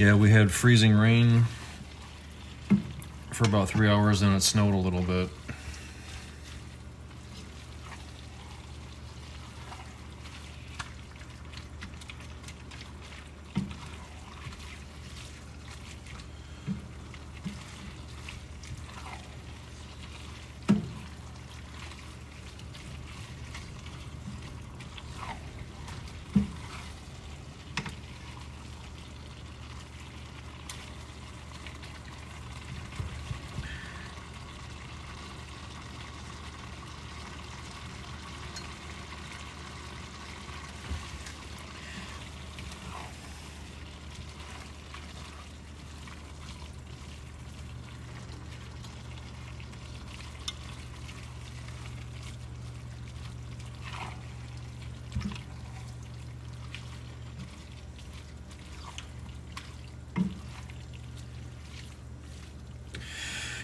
Yeah, we had freezing rain for about 3 hours and it snowed a little bit.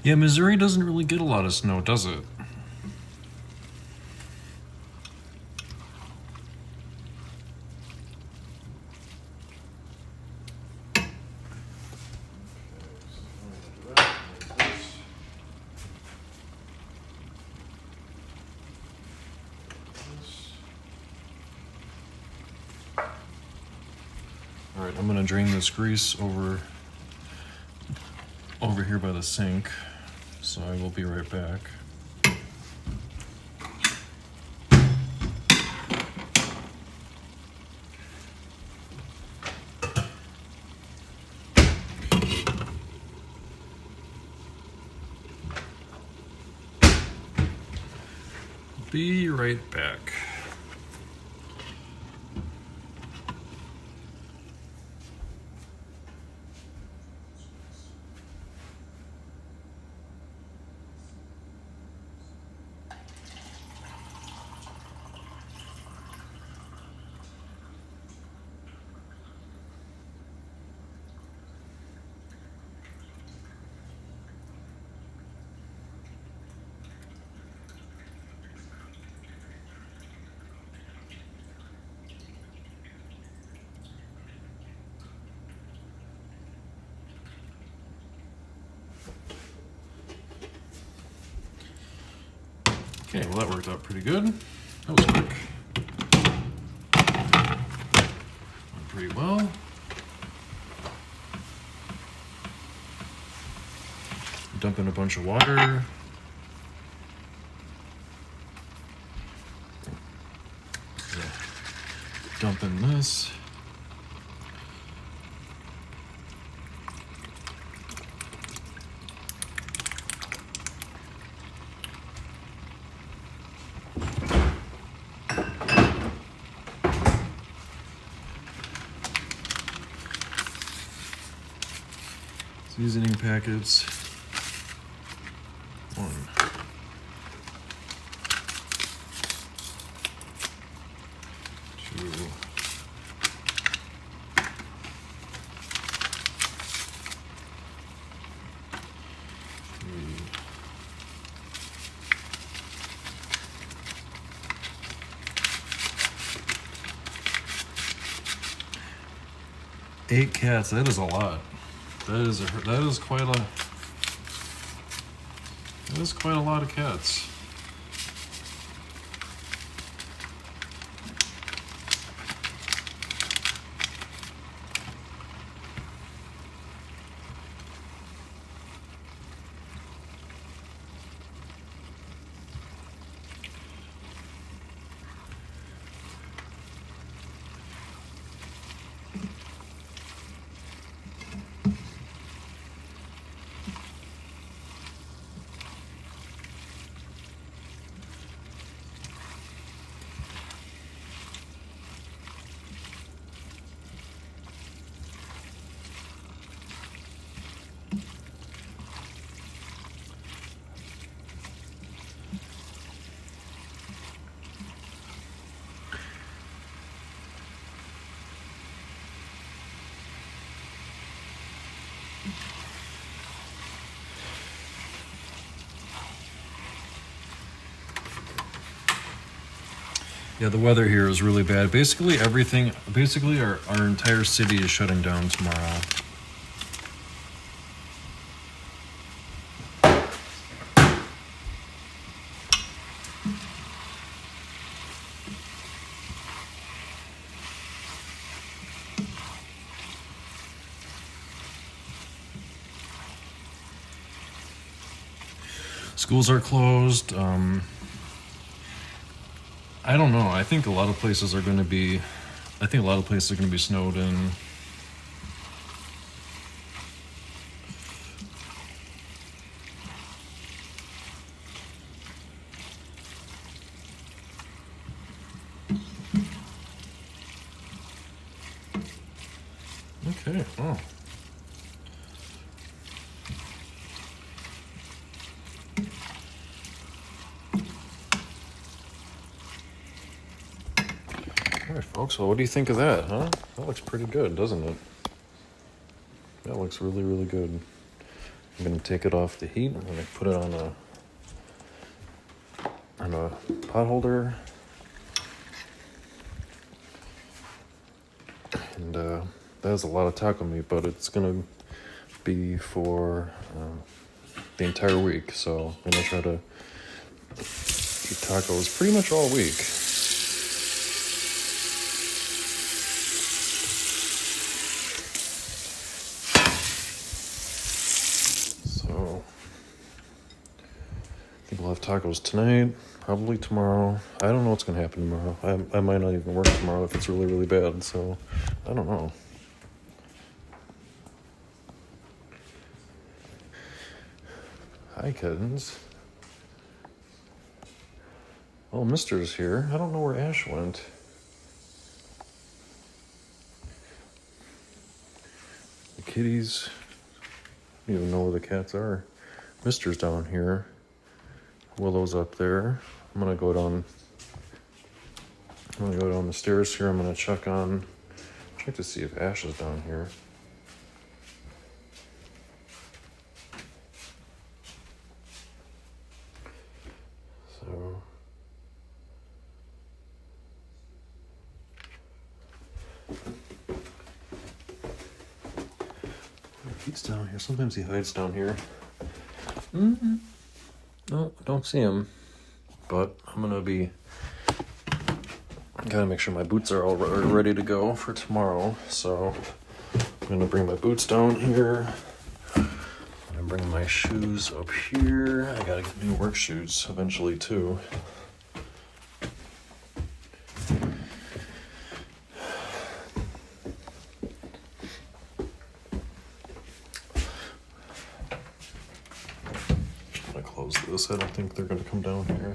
Yeah, Missouri doesn't really get a lot of snow, does it? All right, I'm gonna drain this grease over here by the sink, so I will be right back. Be right back. Okay, well that worked out pretty good. That was quick. Went pretty well. Dump in a bunch of water. Dump in this. Seasoning packets. 1, 2, 3, 8 cats. That is a lot. That is quite a lot of cats. Yeah, the weather here is really bad. Basically our entire city is shutting down tomorrow. Schools are closed. I don't know. I think a lot of places are going to be snowed in. Okay. Oh. All right, folks. Well, what do you think of that, huh? That looks pretty good, doesn't it? That looks really, really good. I'm gonna take it off the heat. I'm gonna put it on a pot holder, and that is a lot of taco meat, but it's gonna be for the entire week. So I'm gonna try to eat tacos pretty much all week. So I think we'll have tacos tonight, probably tomorrow. I don't know what's gonna happen tomorrow. I might not even work tomorrow if it's really, really bad. So I don't know. Hi, kittens. Oh, Mister's here. I don't know where Ash went. The kitties. I don't even know where the cats are. Mister's down here. Willow's up there. I'm gonna go down the stairs here. I'm gonna check to see if Ash is down here. So he's down here. Sometimes he hides down here. No, don't see him. But I'm gonna gotta make sure my boots are all ready to go for tomorrow. So I'm gonna bring my boots down here. I'm bringing my shoes up here. I gotta get new work shoes eventually too. I'm gonna close this. I don't think they're gonna come down here.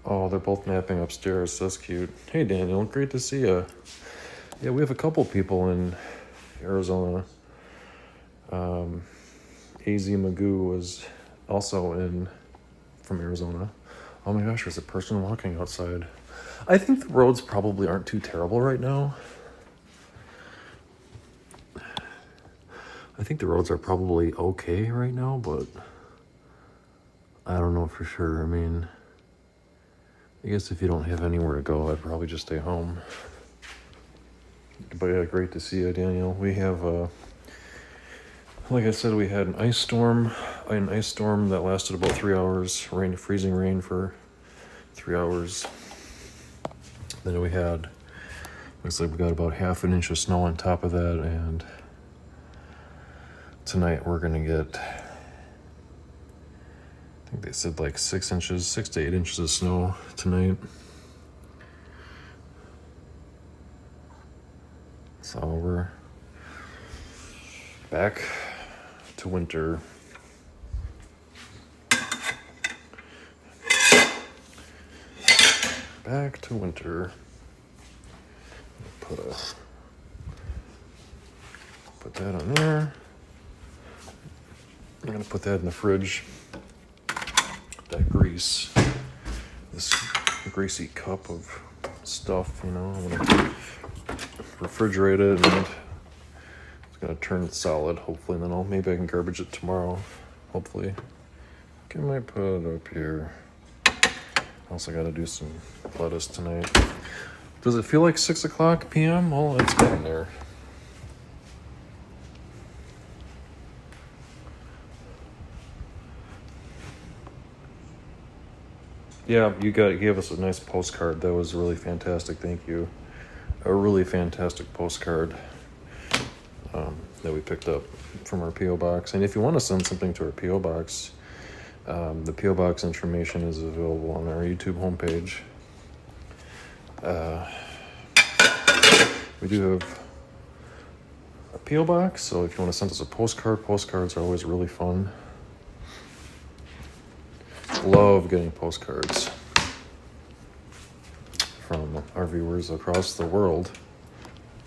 Oh, they're both napping upstairs. That's cute. Hey, Daniel, great to see you. Yeah, we have a couple people in Arizona. AZ Magoo was also from Arizona. Oh my gosh, there's a person walking outside. I think the roads probably aren't too terrible right now. I think the roads are probably okay right now, but I don't know for sure. I mean, I guess if you don't have anywhere to go, I'd probably just stay home. But yeah, great to see you, Daniel. We have, like I said, we had an ice storm that lasted about 3 hours, freezing rain for 3 hours. Then looks like we got about half an inch of snow on top of that, and tonight we're gonna get, I think they said like 6 to 8 inches of snow tonight. So we're back to winter. Back to winter. Put that on there. I'm gonna put that in the fridge. That grease, this greasy cup of stuff, I'm gonna refrigerate it, and it's gonna turn it solid, hopefully, and then maybe I can garbage it tomorrow, hopefully. I might put it up here. I also gotta do some lettuce tonight. Does it feel like 6 o'clock p.m.? Well, it's getting there. Yeah, you gave us a nice postcard. That was really fantastic. Thank you. A really fantastic postcard. that we picked up from our P.O. box. And if you want to send something to our P.O. box, the P.O. box information is available on our YouTube homepage. We do have a P.O. box, so if you want to send us a postcard, postcards are always really fun. Love getting postcards from our viewers across the world.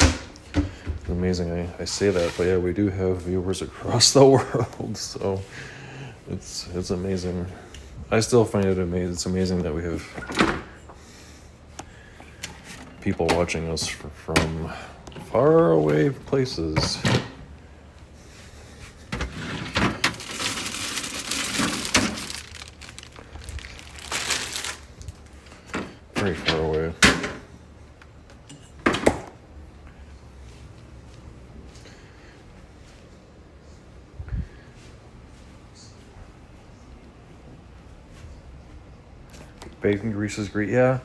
It's amazing I say that, but yeah, we do have viewers across the world, so it's amazing. I still find it amazing. It's amazing that we have people watching us from far away places. Very far away. Bacon grease is great. Yeah,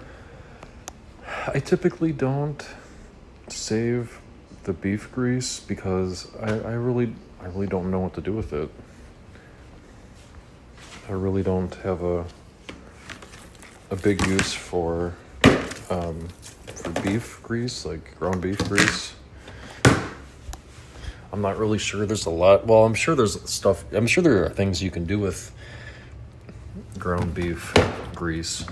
I typically don't save the beef grease because I really don't know what to do with it. I really don't have a big use for beef grease, like ground beef grease. I'm not really sure there's a lot. Well, I'm sure there's stuff. I'm sure there are things you can do with ground beef grease.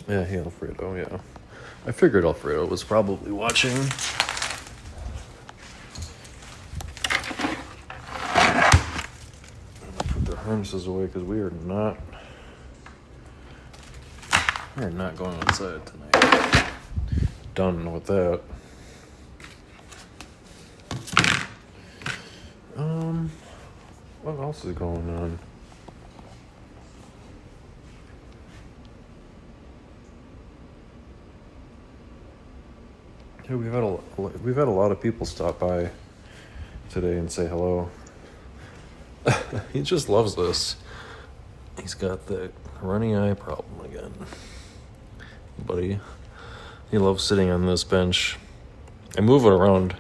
Yeah, hey, Alfredo, yeah. I figured Alfredo was probably watching. Put the harnesses away because we are not going outside tonight. Done with that. What else is going on? Yeah, we've had a lot of people stop by today and say hello. He just loves this. He's got the runny eye problem again. But he loves sitting on this bench. I move it around,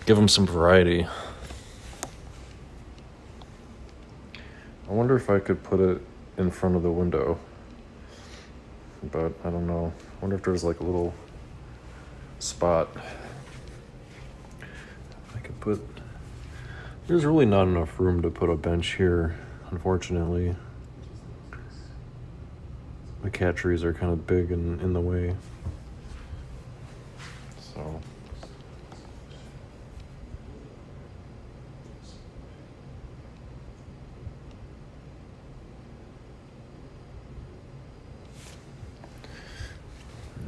give him some variety. I wonder if I could put it in front of the window. But I don't know. I wonder if there's like a little spot I could put. There's really not enough room to put a bench here, unfortunately. The cat trees are kind of big and in the way. So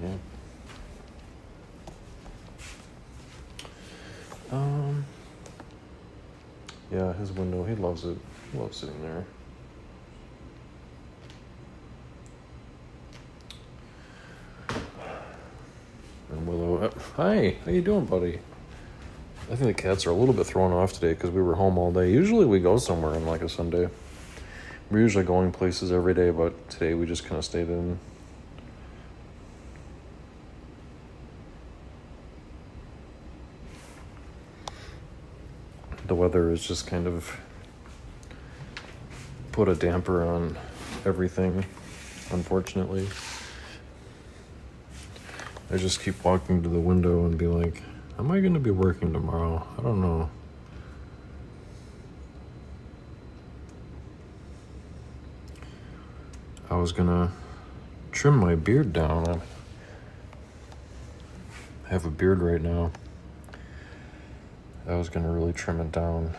yeah. Yeah, his window, he loves it. He loves sitting there. And Willow, hi, how you doing, buddy? I think the cats are a little bit thrown off today because we were home all day. Usually we go somewhere on like a Sunday. We're usually going places every day, but today we just kind of stayed in. The weather has just kind of put a damper on everything, unfortunately. I just keep walking to the window and be like, am I going to be working tomorrow? I don't know. I was going to trim my beard down. I have a beard right now. I was going to really trim it down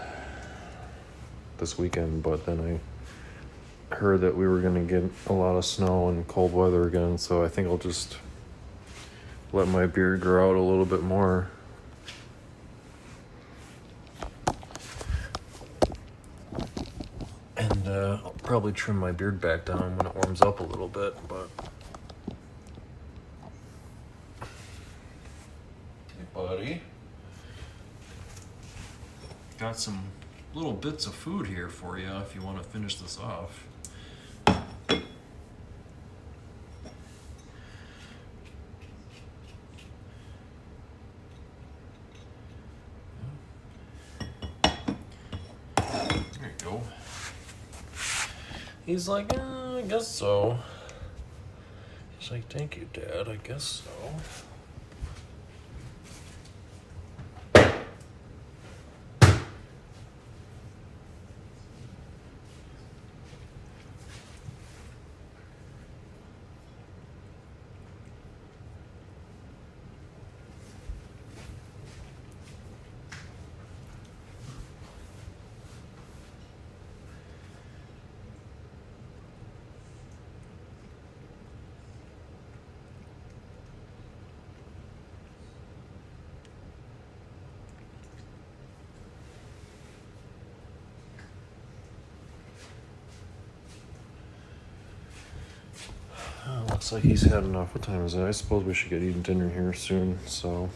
this weekend, but then I heard that we were going to get a lot of snow and cold weather again, so I think I'll just let my beard grow out a little bit more. And I'll probably trim my beard back down when it warms up a little bit, but... Hey, buddy. Got some little bits of food here for you if you want to finish this off. He's like, I guess so. He's like, thank you, Dad, I guess so. Looks like he's had enough. What time is it? I suppose we should get eating dinner here soon, so.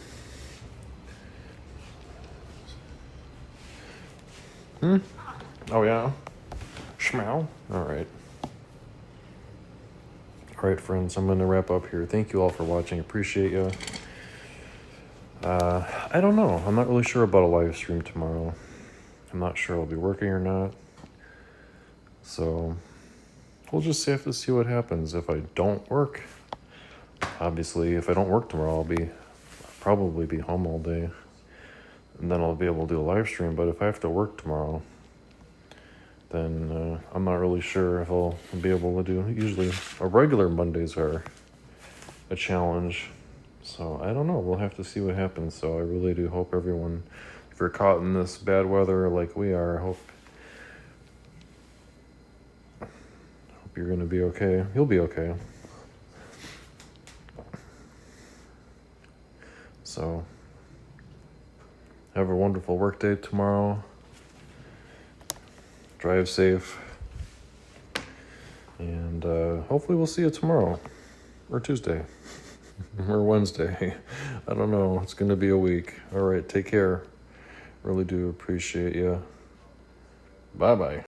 Oh, yeah? Schmow? Alright. Alright, friends, I'm going to wrap up here. Thank you all for watching. Appreciate you. I don't know. I'm not really sure about a live stream tomorrow. I'm not sure I'll be working or not. So, we'll just have to see what happens. If I don't work, obviously, if I don't work tomorrow, I'll probably be home all day. And then I'll be able to do a live stream. But if I have to work tomorrow, then I'm not really sure if I'll be able to do. Usually, regular Mondays are a challenge. So, I don't know. We'll have to see what happens. So, I really do hope everyone, if you're caught in this bad weather like we are, I hope you're going to be okay. You'll be okay. So, have a wonderful work day tomorrow. Drive safe. And hopefully we'll see you tomorrow. Or Tuesday. Or Wednesday. I don't know. It's going to be a week. All right, take care. Really do appreciate you. Bye-bye.